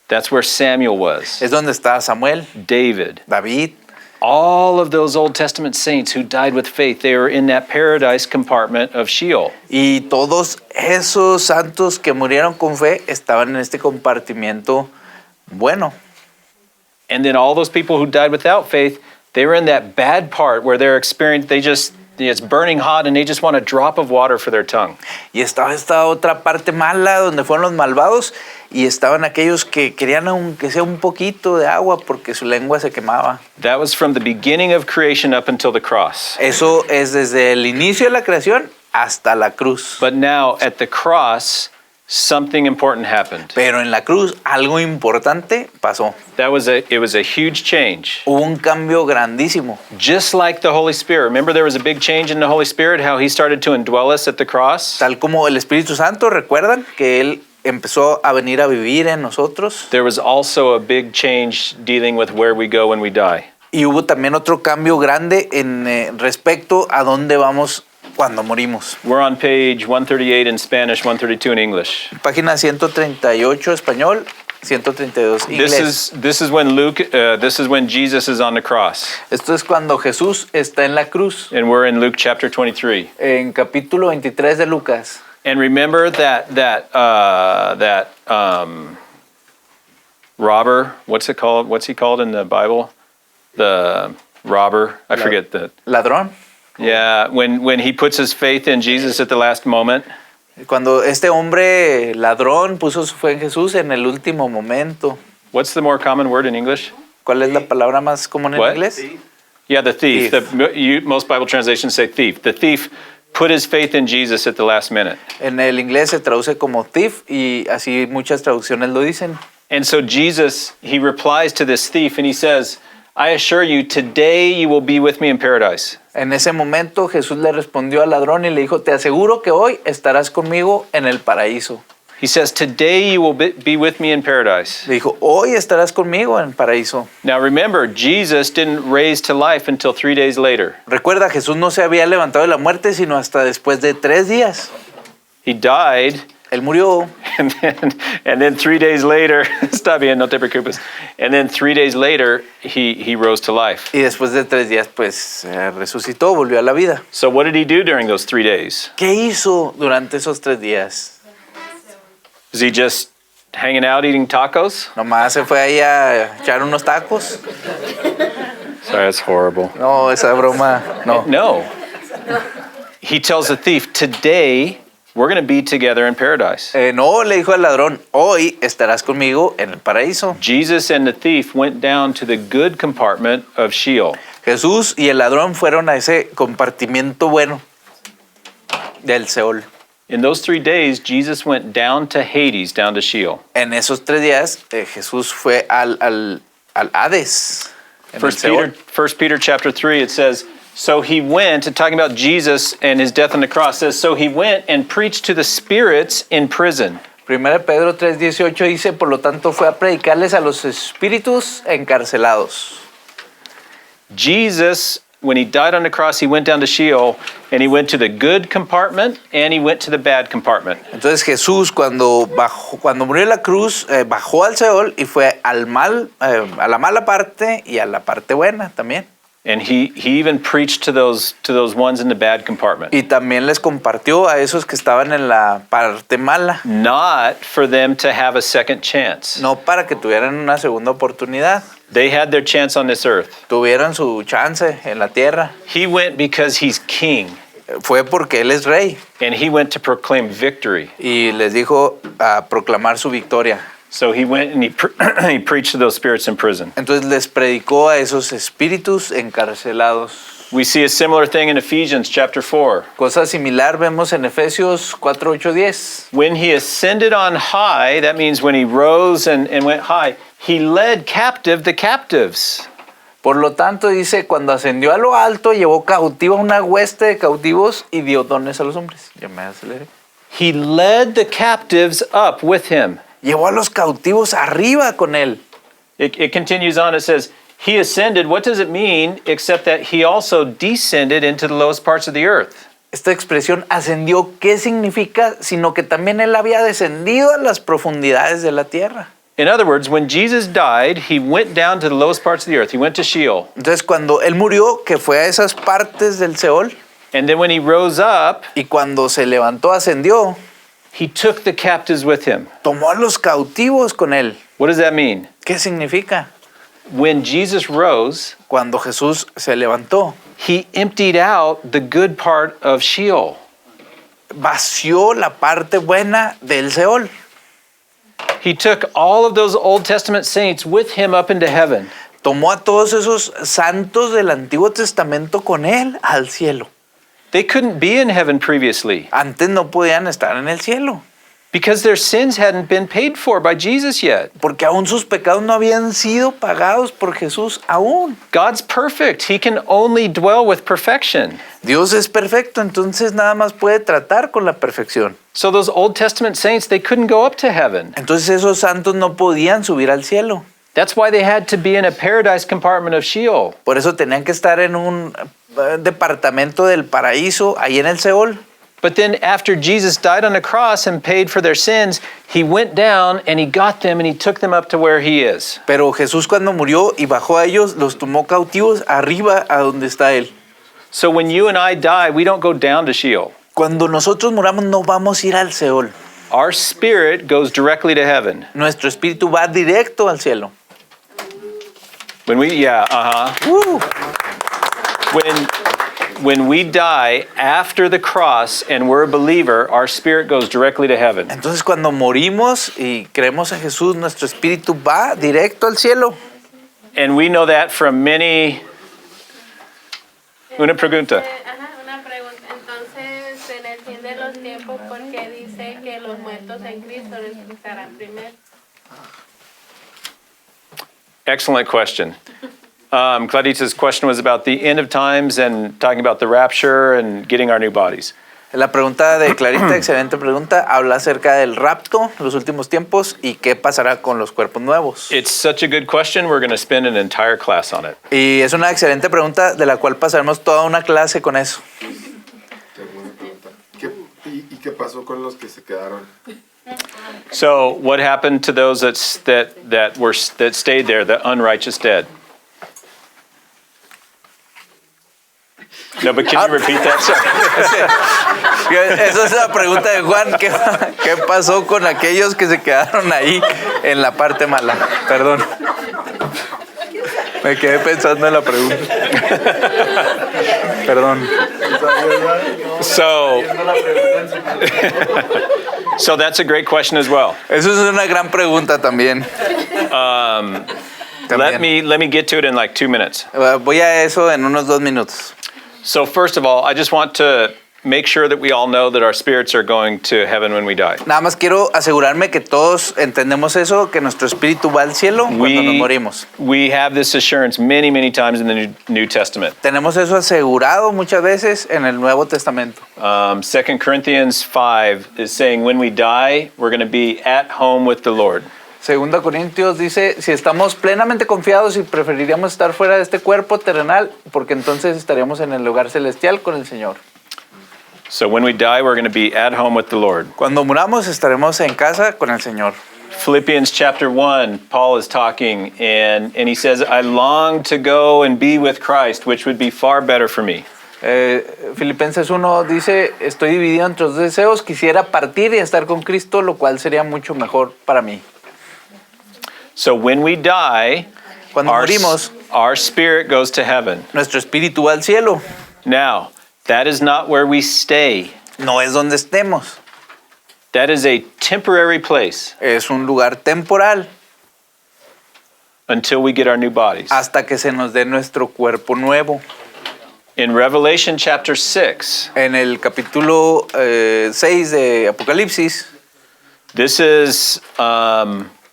That's where Samuel was.
Es donde estaba Samuel,
David.
David.
All of those Old Testament saints who died with faith, they were in that paradise compartment of Sheol.
Y todos esos santos que murieron con fe estaban en este compartimiento bueno.
And then all those people who died without faith, they were in that bad part where they're experiencing, it's burning hot and they just want a drop of water for their tongue.
Y estaba esta otra parte mala donde fueron los malvados y estaban aquellos que querían aunque sea un poquito de agua porque su lengua se quemaba.
That was from the beginning of creation up until the cross.
Eso es desde el inicio de la creación hasta la cruz.
But now at the cross, something important happened.
Pero en la cruz algo importante pasó.
It was a huge change.
Hubo un cambio grandísimo.
Just like the Holy Spirit. Remember there was a big change in the Holy Spirit, how he started to indwell us at the cross?
Tal como el Espíritu Santo, ¿recuerdan? Que Él empezó a venir a vivir en nosotros.
There was also a big change dealing with where we go when we die.
Y hubo también otro cambio grande en respecto a dónde vamos cuando morimos.
We're on page 138 in Spanish, 132 in English.
Página 138 español, 132,
This
inglés.
is when this is when Jesus is on the cross,
Esto es cuando Jesús está en la cruz,
and we're in Luke chapter 23.
en capítulo 23 de Lucas.
And remember that robber. What's it called? What's he called in the Bible? The robber. I forget the.
Ladrón.
Yeah, when he puts his faith in Jesus at the last moment.
Cuando este hombre ladrón puso su fe en Jesús en el último momento.
What's the more common word in English?
¿Cuál es la palabra más común en
What?
inglés?
Yeah, the thief.
Thief.
Most Bible translations say thief. The thief put his faith in Jesus at the last minute.
En el inglés se traduce como thief y así muchas traducciones lo dicen.
And so Jesus, he replies to this thief and he says, I assure you, today you will be with me in paradise.
En ese momento Jesús le respondió al ladrón y le dijo, te aseguro que hoy estarás conmigo en el paraíso.
He says, today you will be with me in paradise.
Le dijo, hoy estarás conmigo en el paraíso.
Now remember, Jesus didn't raise to life until 3 days later.
Recuerda, Jesús no se había levantado de la muerte sino hasta después de 3 días.
He died,
Él murió
and then 3 days later, está bien, no te preocupes. And then 3 days later, he rose to life.
y después de 3 días pues resucitó, volvió a la vida.
So what did he do during those 3 days?
¿Qué hizo durante esos 3 días?
Was he just hanging out eating tacos?
Nomás se fue ahí a echar unos tacos.
Sorry, that's horrible.
No, esa broma, no.
No. He tells the thief, today we're going to be together in paradise.
No, le dijo al ladrón, hoy estarás conmigo en el paraíso.
Jesus and the thief went down to the good compartment of Sheol.
Jesús y el ladrón fueron a ese compartimiento bueno del Seol.
In those 3 days, Jesus went down to Hades, down to Sheol.
En esos 3 días, Jesús fue al Hades. En el Seol.
First Peter chapter 3, it says, so he went, and talking about Jesus and his death on the cross, says, so he went and preached to the spirits in prison.
1 Pedro 3:18 dice, por lo tanto fue a predicarles a los espíritus encarcelados.
Jesus, when he died on the cross, he went down to Sheol, and he went to the good compartment, and he went to the bad compartment.
Entonces Jesús cuando murió en la cruz, bajó al Seol y fue a la mala parte y a la parte buena también.
And he even preached to those ones in the bad compartment.
Y también les compartió a esos que estaban en la parte mala,
Not for them to have a second chance.
no para que tuvieran una segunda oportunidad.
They had their chance on this earth.
Tuvieran su chance en la tierra.
He went because he's king,
Fue porque Él es rey
and he went to proclaim victory.
y les dijo a proclamar su victoria.
So he went and he preached to those spirits in prison.
Entonces les predicó a esos espíritus encarcelados.
We see a similar thing in Ephesians chapter 4.
Cosa similar vemos en Efesios 4, 8, 10.
When he ascended on high, that means when he rose and went high, he led captive the captives.
Por lo tanto, dice, cuando ascendió a lo alto, llevó cautiva una hueste de cautivos y dio dones a los hombres. Ya me aceleré.
He led the captives up with him.
Llevó a los cautivos arriba con él.
It continues on, it says, he ascended. What does it mean except that he also descended into the lowest parts of the earth?
Esta expresión ascendió, ¿qué significa? Sino que también él había descendido a las profundidades de la tierra.
In other words, when Jesus died, he went down to the lowest parts of the earth. He went to Sheol.
Entonces, cuando él murió, que fue a esas partes del Seol,
And then when he rose up,
y cuando se levantó, ascendió,
he took the captives with him.
tomó a los cautivos con él.
What does that mean?
¿Qué significa?
When Jesus rose,
Cuando Jesús se levantó,
he emptied out the good part of Sheol.
vació la parte buena del Seol.
He took all of those Old Testament saints with him up into heaven.
Tomó a todos esos santos del Antiguo Testamento con él al cielo.
They couldn't be in heaven previously
Antes no podían estar en el cielo,
because their sins hadn't been paid for by Jesus yet.
porque aún sus pecados no habían sido pagados por Jesús aún.
God's perfect. He can only dwell with perfection.
Dios es perfecto, entonces nada más puede tratar con la perfección.
So those Old Testament saints, they couldn't go up to heaven.
Entonces esos santos no podían subir al cielo.
That's why they had to be in a paradise compartment of Sheol.
Por eso tenían que estar en un departamento del paraíso, ahí en el Seol.
But then after Jesus died on the cross and paid for their sins, he went down and he got them and he took them up to where he is.
Pero Jesús cuando murió y bajó a ellos, los tomó cautivos arriba a donde está Él.
So when you and I die, we don't go down to Sheol.
Cuando nosotros muramos no vamos a ir al Seol.
Our spirit goes directly to heaven.
Nuestro espíritu va directo al cielo.
When we, When we die after the cross and we're a believer, our spirit goes directly to heaven.
Entonces cuando morimos y creemos en Jesús, nuestro espíritu va directo al cielo.
And we know that from many... Una pregunta.
Una pregunta. Entonces, en el fin de los tiempos, ¿por qué dice que los muertos en Cristo resucitarán primero?
Excellent question. Clarita's question was about the end of times and talking about the rapture and getting our new bodies.
La pregunta de Clarita, excelente pregunta, habla acerca del rapto, los últimos tiempos y qué pasará con los cuerpos nuevos.
It's such a good question, we're going to spend an entire class on it.
Y es una excelente pregunta de la cual pasaremos toda una clase con eso.
Segunda pregunta. ¿Y qué pasó con los que se quedaron?
So, what happened to those that stayed there, the unrighteous dead? No, but can you repeat that?
Esa es la pregunta de Juan. ¿Qué pasó con aquellos que se quedaron ahí en la parte mala? Perdón. Me quedé pensando en la pregunta. Perdón.
So that's a great question as well.
Eso es una gran pregunta también.
Let me get to it in like 2 minutes.
Voy a eso en unos 2 minutos.
So first of all, I just want to make sure that we all know that our spirits are going to heaven when we die.
Nada más quiero asegurarme que todos entendemos eso, que nuestro espíritu va al cielo cuando nos morimos.
We have this assurance many, many times in the New Testament.
Tenemos eso asegurado muchas veces en el Nuevo Testamento.
2 Corinthians 5 is saying when we die, we're going to be at home with the Lord.
Segunda Corintios dice, si estamos plenamente confiados y preferiríamos estar fuera de este cuerpo terrenal, porque entonces estaríamos en el lugar celestial con el Señor.
So when we die, we're going to be at home with the Lord.
Cuando muramos estaremos en casa con el Señor.
Philippians chapter 1, Paul is talking and he says, I long to go and be with Christ, which would be far better for me.
Filipenses 1 dice, estoy dividido entre dos deseos, quisiera partir y estar con Cristo, lo cual sería mucho mejor para mí.
So when we die,
Cuando morimos,
our spirit goes to heaven.
nuestro espíritu va al cielo.
Now, that is not where we stay.
No es donde estemos,
That is a temporary place
es un lugar temporal
until we get our new bodies.
hasta que se nos dé nuestro cuerpo nuevo.
In Revelation chapter 6,
En el capítulo 6 de Apocalipsis,
this is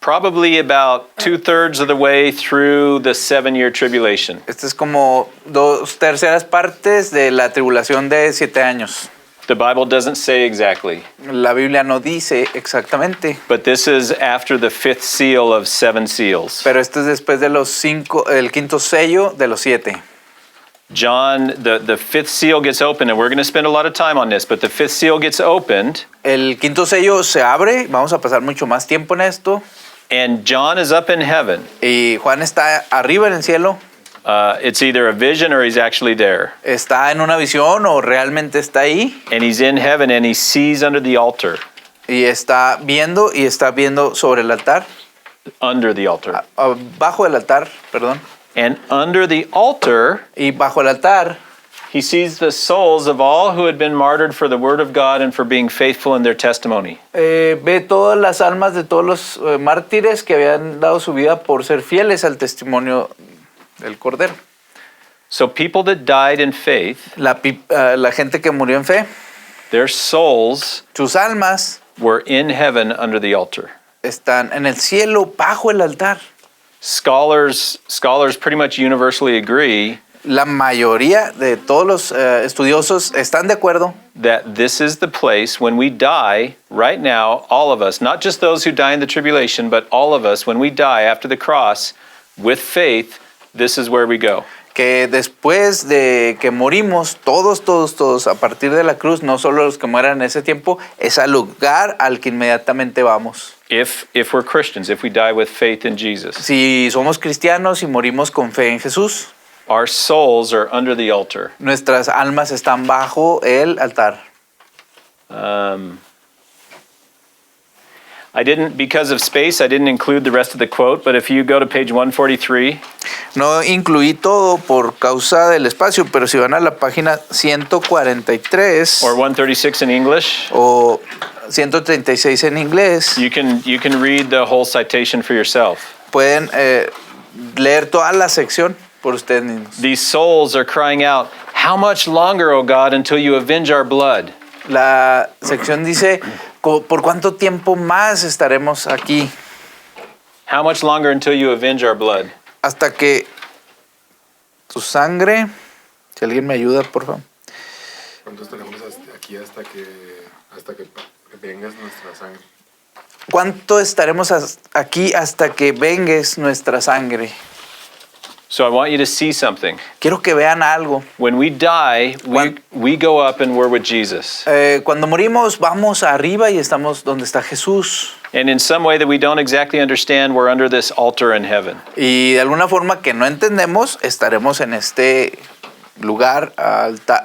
probably about 2/3 of the way through the 7-year tribulation.
este es como 2/3 partes de la tribulación de 7 años.
The Bible doesn't say exactly,
La Biblia no dice exactamente,
but this is after the 5th seal of 7 seals.
pero esto es después de el quinto sello de los 7.
John, the 5th seal gets opened, and we're going to spend a lot of time on this, but the 5th seal gets opened,
El quinto sello se abre, vamos a pasar mucho más tiempo en esto,
and John is up in heaven.
y Juan está arriba en el cielo,
It's either a vision or he's actually there.
está en una visión o realmente está ahí,
And he's in heaven and he sees under the altar.
y está viendo sobre el altar,
Under the altar.
bajo el altar, perdón,
And under the altar,
y bajo el altar
he sees the souls of all who had been martyred for the word of God and for being faithful in their testimony.
ve todas las almas de todos los mártires que habían dado su vida por ser fieles al testimonio del Cordero.
So people that died in faith,
La gente que murió en fe,
their souls
sus almas
were in heaven under the altar.
están en el cielo bajo el altar.
Scholars pretty much universally agree
La mayoría de todos los estudiosos están de acuerdo
that this is the place when we die right now, all of us, not just those who die in the tribulation, but all of us, when we die after the cross with faith, this is where we go.
que después de que morimos, todos, a partir de la cruz, no solo los que mueran en ese tiempo, es al lugar al que inmediatamente vamos.
If we're Christians, if we die with faith in Jesus,
Si somos cristianos y morimos con fe en Jesús,
our souls are under the altar.
nuestras almas están bajo el altar.
Because of space, I didn't include the rest of the quote, but if you go to page 143,
No incluí todo por causa del espacio, pero si van a la página 143
or 136 in English,
o 136 en inglés,
you can read the whole citation for yourself.
pueden leer toda la sección por ustedes mismos.
These souls are crying out, "How much longer, O God, until you avenge our blood?"
La sección dice, ¿por cuánto tiempo más estaremos aquí?
How much longer until you avenge our blood?
Hasta que tu sangre, si alguien me ayuda, por favor.
¿Cuánto estaremos aquí hasta que vengas nuestra sangre?
¿Cuánto estaremos aquí hasta que vengues nuestra sangre?
So I want you to see something.
Quiero que vean algo.
When we die, we go up and we're with Jesus.
Cuando morimos, vamos arriba y estamos donde está Jesús.
And in some way that we don't exactly understand, we're under this altar in heaven.
Y de alguna forma que no entendemos, estaremos en este lugar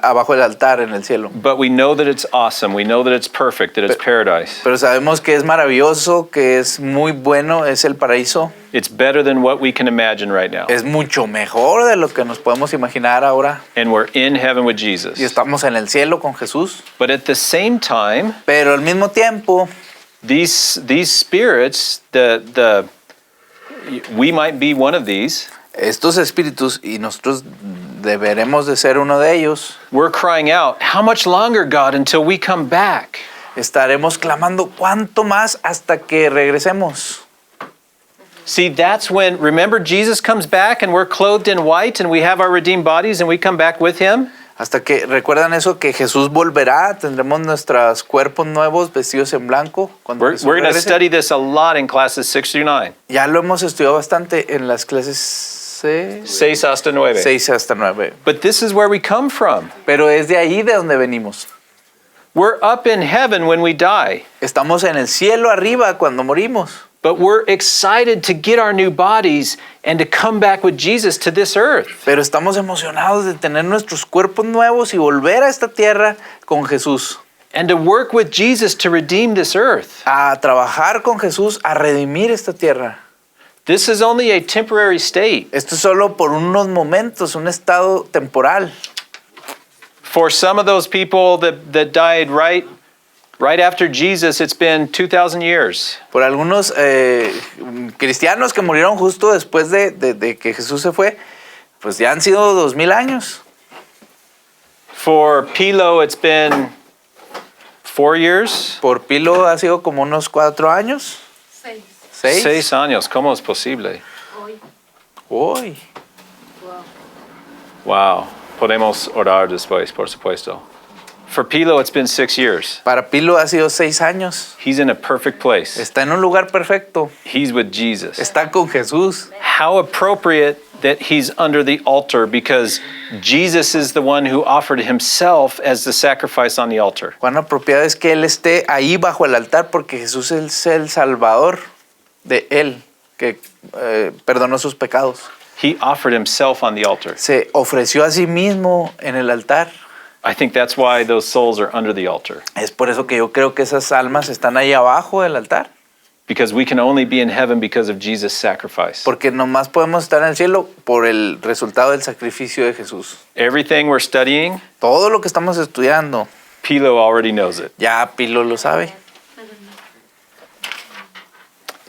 abajo del altar en el cielo.
But we know that it's awesome. We know that it's perfect, that it's paradise.
Pero sabemos que es maravilloso, que es muy bueno, es el paraíso.
It's better than what we can imagine right now.
Es mucho mejor de lo que nos podemos imaginar ahora.
And we're in heaven with Jesus.
Y estamos en el cielo con Jesús.
But at the same time,
Pero al mismo tiempo,
these spirits, we might be one of these.
estos espíritus, y nosotros deberemos de ser uno de ellos,
We're crying out, "How much longer, God, until we come back?"
estaremos clamando cuánto más hasta que regresemos.
See, that's when, remember, Jesus comes back and we're clothed in white and we have our redeemed bodies and we come back with him?
Hasta que, ¿recuerdan eso? Que Jesús volverá, tendremos nuestros cuerpos nuevos vestidos en blanco. Cuando
We're
Jesús
going to
regrese.
study this a lot in classes 6 through 9.
Ya lo hemos estudiado bastante en las clases
6 hasta 9.
6 hasta 9.
But this is where we come from.
Pero es de ahí de donde venimos.
We're up in heaven when we die,
Estamos en el cielo arriba cuando morimos.
but we're excited to get our new bodies and to come back with Jesus to this earth.
Pero estamos emocionados de tener nuestros cuerpos nuevos y volver a esta tierra con Jesús.
And to work with Jesus to redeem this earth.
A trabajar con Jesús, a redimir esta tierra.
This is only a temporary state.
Esto es solo por unos momentos, un estado temporal.
For some of those people that died right after Jesus, it's been 2,000 years.
Por algunos cristianos que murieron justo después de que Jesús se fue, pues ya han sido 2000 años.
For Pilo, it's been 4 years.
Por Pilo ha sido como unos 4 años.
6.
6.
6 años, ¿cómo es posible?
Hoy.
Uy.
Wow. Podemos orar después, por supuesto. For Pilo, it's been 6 years.
Para Pilo ha sido 6 años.
He's in a perfect place.
Está en un lugar perfecto.
He's with Jesus.
Está con Jesús.
How appropriate that he's under the altar, because Jesus is the one who offered himself as the sacrifice on the altar.
Cuán apropiado es que Él esté ahí bajo el altar porque Jesús es el Salvador de Él, que perdonó sus pecados.
He offered himself on the altar.
Se ofreció a sí mismo en el altar.
I think that's why those souls are under the altar,
Es por eso que yo creo que esas almas están ahí abajo del altar.
because we can only be in heaven because of Jesus' sacrifice.
Porque nomás podemos estar en el cielo por el resultado del sacrificio de Jesús.
Everything we're studying,
Todo lo que estamos estudiando,
Pilo already knows it.
ya Pilo lo sabe.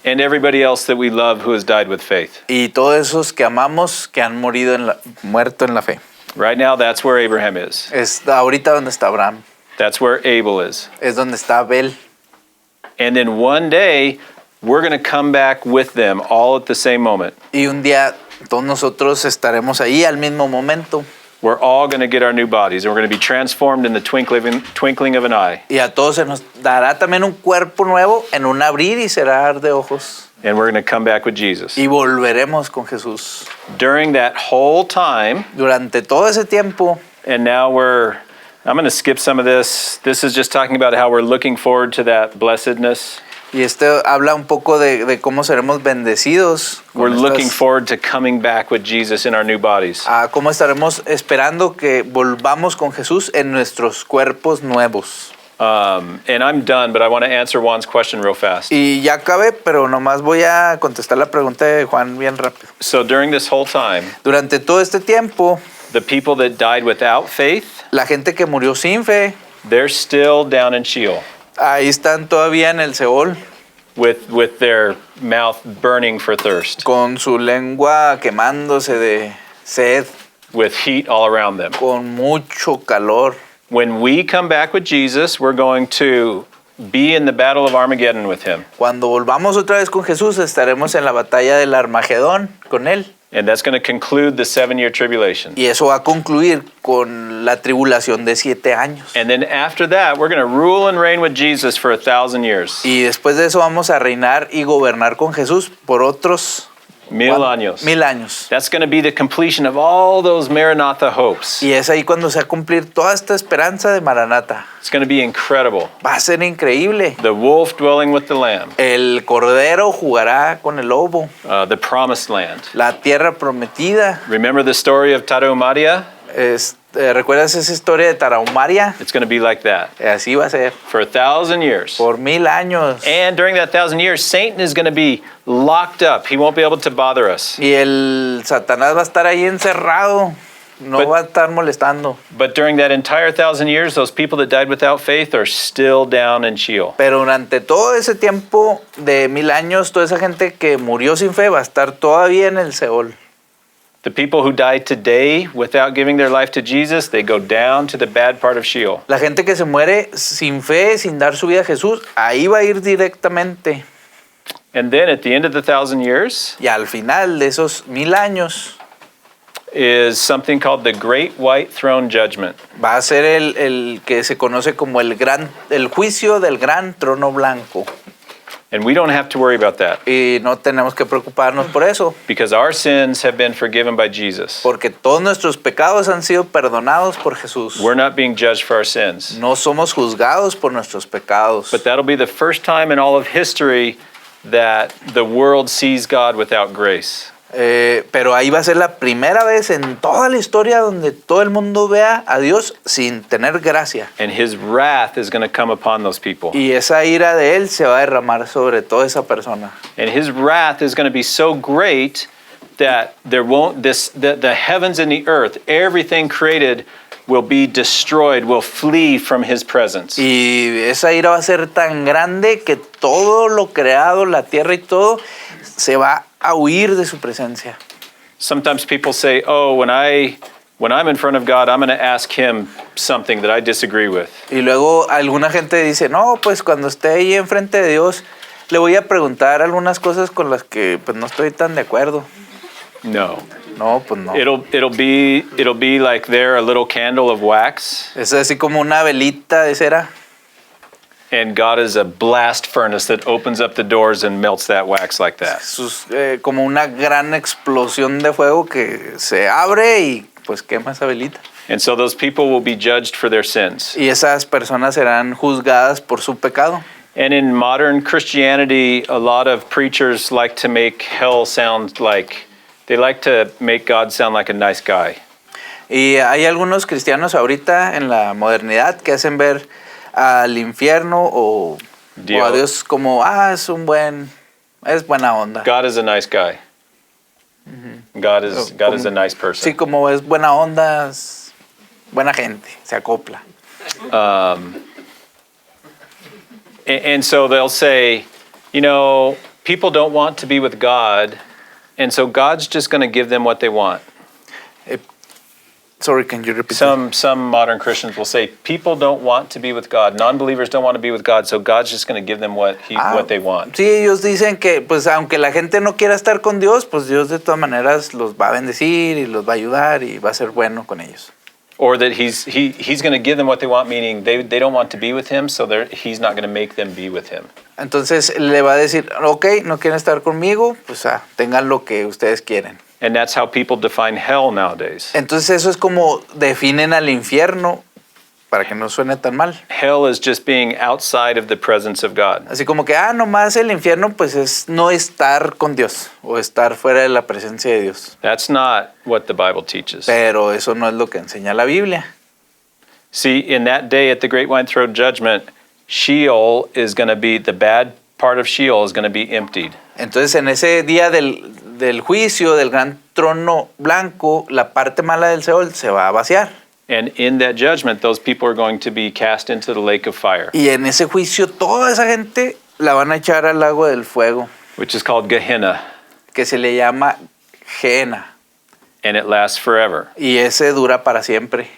And everybody else that we love who has died with faith.
Y todos esos que amamos, que han muerto en la fe.
Right now, that's where Abraham is.
Está ahorita donde está Abraham.
That's where Abel is.
Es donde está Abel.
And then one day, we're going to come back with them all at the same moment.
Y un día todos nosotros estaremos ahí al mismo momento.
We're all going to get our new bodies, and we're going to be transformed in the twinkling of an eye.
Y a todos se nos dará también un cuerpo nuevo en un abrir y cerrar de ojos.
and we're going to come back with Jesus.
y volveremos con Jesús.
During that whole time,
Durante todo ese tiempo,
and now I'm going to skip some of this. This is just talking about how we're looking forward to that blessedness.
y habla un poco de cómo seremos bendecidos,
We're
con
looking
estas-
forward to coming back with Jesus in our new bodies.
a cómo estaremos esperando que volvamos con Jesús en nuestros cuerpos nuevos.
And I'm done, but I want to answer Juan's question real fast.
Y ya acabé, pero nomás voy a contestar la pregunta de Juan bien rápido.
So during this whole time,
Durante todo este tiempo,
the people that died without faith,
la gente que murió sin fe,
they're still down in Sheol
ahí están todavía en el Seol,
with their mouth burning for thirst,
con su lengua quemándose de sed,
with heat all around them.
con mucho calor.
When we come back with Jesus, we're going to be in the battle of Armageddon with him.
Cuando volvamos otra vez con Jesús, estaremos en la batalla del Armagedón con Él.
And that's going to conclude the 7-year tribulation.
Y eso va a concluir con la tribulación de 7 años.
And then after that, we're going to rule and reign with Jesus for 1,000 years.
Y después de eso vamos a reinar y gobernar con Jesús por otros
1,000 años.
1000 años.
That's going to be the completion of all those Maranatha hopes.
Y es ahí cuando se va a cumplir toda esta esperanza de Maranata.
It's going to be incredible.
Va a ser increíble.
The wolf dwelling with the lamb,
El cordero jugará con el lobo.
the promised land.
La tierra prometida.
Remember the story of Tarahumara?
¿Recuerdas esa historia de Tarahumaria?
It's going to be like that
Así va a ser.
for 1,000 years.
Por 1000 años.
And during that 1,000 years, Satan is going to be locked up. He won't be able to bother us.
Y el Satanás va a estar ahí encerrado. No
But-
va a estar molestando.
But during that entire 1,000 years, those people that died without faith are still down in Sheol.
Pero durante todo ese tiempo de 1000 años, toda esa gente que murió sin fe va a estar todavía en el Seol.
The people who die today without giving their life to Jesus, they go down to the bad part of Sheol.
La gente que se muere sin fe, sin dar su vida a Jesús, ahí va a ir directamente.
And then at the end of the 1,000 years
Y al final de esos 1000 años
is something called the Great White Throne Judgment.
va a ser el que se conoce como el juicio del gran trono blanco.
And we don't have to worry about that
Y no tenemos que preocuparnos por eso,
because our sins have been forgiven by Jesus.
porque todos nuestros pecados han sido perdonados por Jesús.
We're not being judged for our sins.
No somos juzgados por nuestros pecados.
But that'll be the first time in all of history that the world sees God without grace.
Pero ahí va a ser la primera vez en toda la historia donde todo el mundo vea a Dios sin tener gracia.
And his wrath is going to come upon those people.
Y esa ira de Él se va a derramar sobre toda esa persona.
And his wrath is going to be so great that there won't the heavens and the earth, everything created will be destroyed, will flee from his presence.
Y esa ira va a ser tan grande que todo lo creado, la tierra y todo, se va a huir de su presencia.
Sometimes people say, "Oh, when I'm in front of God, I'm going to ask him something that I disagree with."
Y luego alguna gente dice, no, pues cuando esté ahí enfrente de Dios, le voy a preguntar algunas cosas con las que pues no estoy tan de acuerdo.
No.
No, pues no.
It'll be like there a little candle of wax,
Es así como una velita de cera.
and God is a blast furnace that opens up the doors and melts that wax like that.
Como una gran explosión de fuego que se abre y pues quema esa velita.
And so those people will be judged for their sins.
Y esas personas serán juzgadas por su pecado.
And in modern Christianity, a lot of preachers like to make hell sound like, they like to make God sound like a nice guy.
Y hay algunos cristianos ahorita en la modernidad que hacen ver al infierno o a Dios como, es buena onda.
God is a nice guy. God is a nice person.
Sí, como es buena onda, es buena gente, se acopla.
And so they'll say, people don't want to be with God, and so God's just going to give them what they want.
Sorry, can you repeat that?
Some modern Christians will say, people don't want to be with God. Non-believers don't want to be with God, so God's just going to give them what they want.
Sí, ellos dicen que pues aunque la gente no quiera estar con Dios, pues Dios de todas maneras los va a bendecir y los va a ayudar y va a ser bueno con ellos.
Or that he's going to give them what they want, meaning they don't want to be with him, so he's not going to make them be with him.
Entonces le va a decir, ok, no quieren estar conmigo, pues tengan lo que ustedes quieren.
And that's how people define hell nowadays.
Entonces eso es como definen al infierno, para que no suene tan mal.
Hell is just being outside of the presence of God.
Así como que, nomás el infierno pues es no estar con Dios o estar fuera de la presencia de Dios.
That's not what the Bible teaches.
Pero eso no es lo que enseña la Biblia.
See, in that day at the Great White Throne Judgment, Sheol is going to be, the bad part of Sheol is going to be emptied.
Entonces en ese día del juicio, del gran trono blanco, la parte mala del Seol se va a vaciar.
And in that judgment, those people are going to be cast into the lake of fire,
Y en ese juicio toda esa gente la van a echar al lago del fuego,
which is called Gehenna,
que se le llama Gehenna.
and it lasts forever.
Y ese dura para siempre.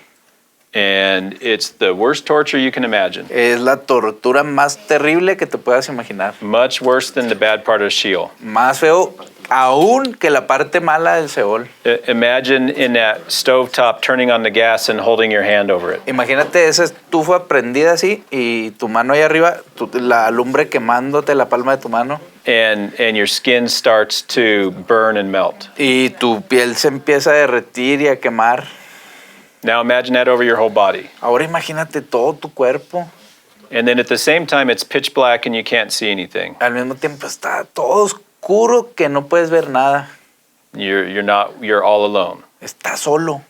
And it's the worst torture you can imagine.
Es la tortura más terrible que te puedas imaginar.
Much worse than the bad part of Sheol.
Más feo aún que la parte mala del Seol.
Imagine in that stovetop turning on the gas and holding your hand over it.
Imagínate esa estufa prendida así y tu mano ahí arriba, la lumbre quemándote la palma de tu mano.
And your skin starts to burn and melt.
Y tu piel se empieza a derretir y a quemar.
Now imagine that over your whole body.
Ahora imagínate todo tu cuerpo.
And then at the same time, it's pitch black and you can't see anything.
Al mismo tiempo está todo oscuro que no puedes ver nada.
You're all alone.
Estás solo.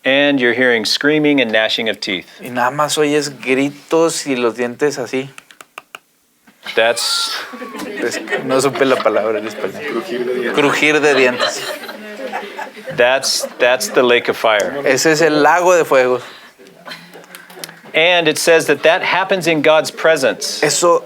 And you're hearing screaming and gnashing of teeth.
Y nada más oyes gritos y los dientes así.
That's
No supe la palabra en español.
Crujir de dientes.
Crujir de dientes.
that's the lake of fire.
Ese es el lago de fuego.
And it says that happens in God's presence.
Eso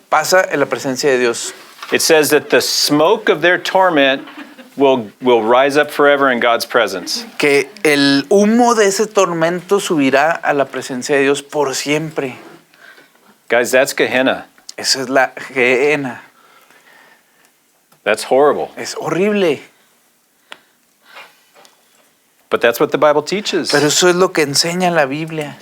pasa en la presencia de Dios.
It says that the smoke of their torment will rise up forever in God's presence.
Que el humo de ese tormento subirá a la presencia de Dios por siempre.
Guys, that's Gehenna.
Esa es la Gehenna.
That's horrible.
Es horrible.
But that's what the Bible teaches.
Pero eso es lo que enseña la Biblia.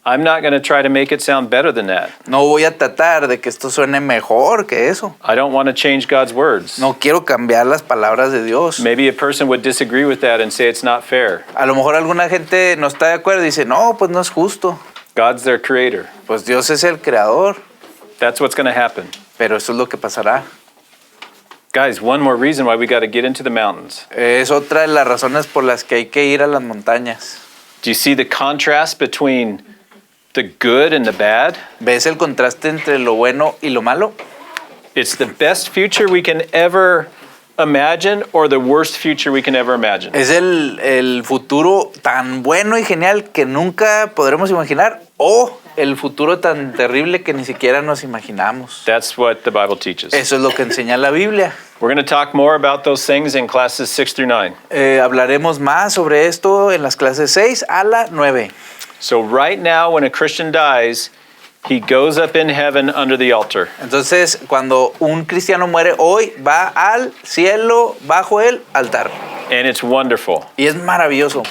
I'm not going to try to make it sound better than that.
No voy a tratar de que esto suene mejor que eso.
I don't want to change God's words.
No quiero cambiar las palabras de Dios.
Maybe a person would disagree with that and say it's not fair.
A lo mejor alguna gente no está de acuerdo y dice, no, pues no es justo.
God's their creator.
Pues Dios es el creador.
That's what's going to happen.
Pero eso es lo que pasará.
Guys, one more reason why we got to get into the mountains.
Es otra de las razones por las que hay que ir a las montañas.
Do you see the contrast between the good and the bad?
¿Ves el contraste entre lo bueno y lo malo?
It's the best future we can ever imagine or the worst future we can ever imagine.
Es el futuro tan bueno y genial que nunca podremos imaginar o el futuro tan terrible que ni siquiera nos imaginamos.
That's what the Bible teaches.
Eso es lo que enseña la Biblia.
We're going to talk more about those things in classes 6 through 9.
Hablaremos más sobre esto en las clases 6 a la 9.
So right now, when a Christian dies, he goes up in heaven under the altar.
Entonces, cuando un cristiano muere hoy, va al cielo bajo el altar.
And it's wonderful.
Y es maravilloso.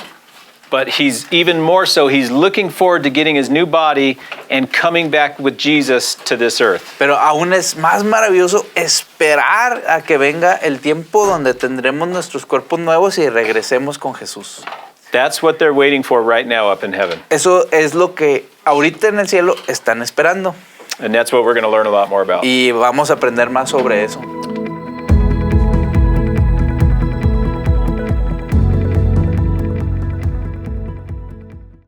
But he's even more so, he's looking forward to getting his new body and coming back with Jesus to this earth.
Pero aún es más maravilloso esperar a que venga el tiempo donde tendremos nuestros cuerpos nuevos y regresemos con Jesús.
That's what they're waiting for right now up in heaven.
Eso es lo que ahorita en el cielo están esperando.
And that's what we're going to learn a lot more about.
Y vamos a aprender más sobre eso.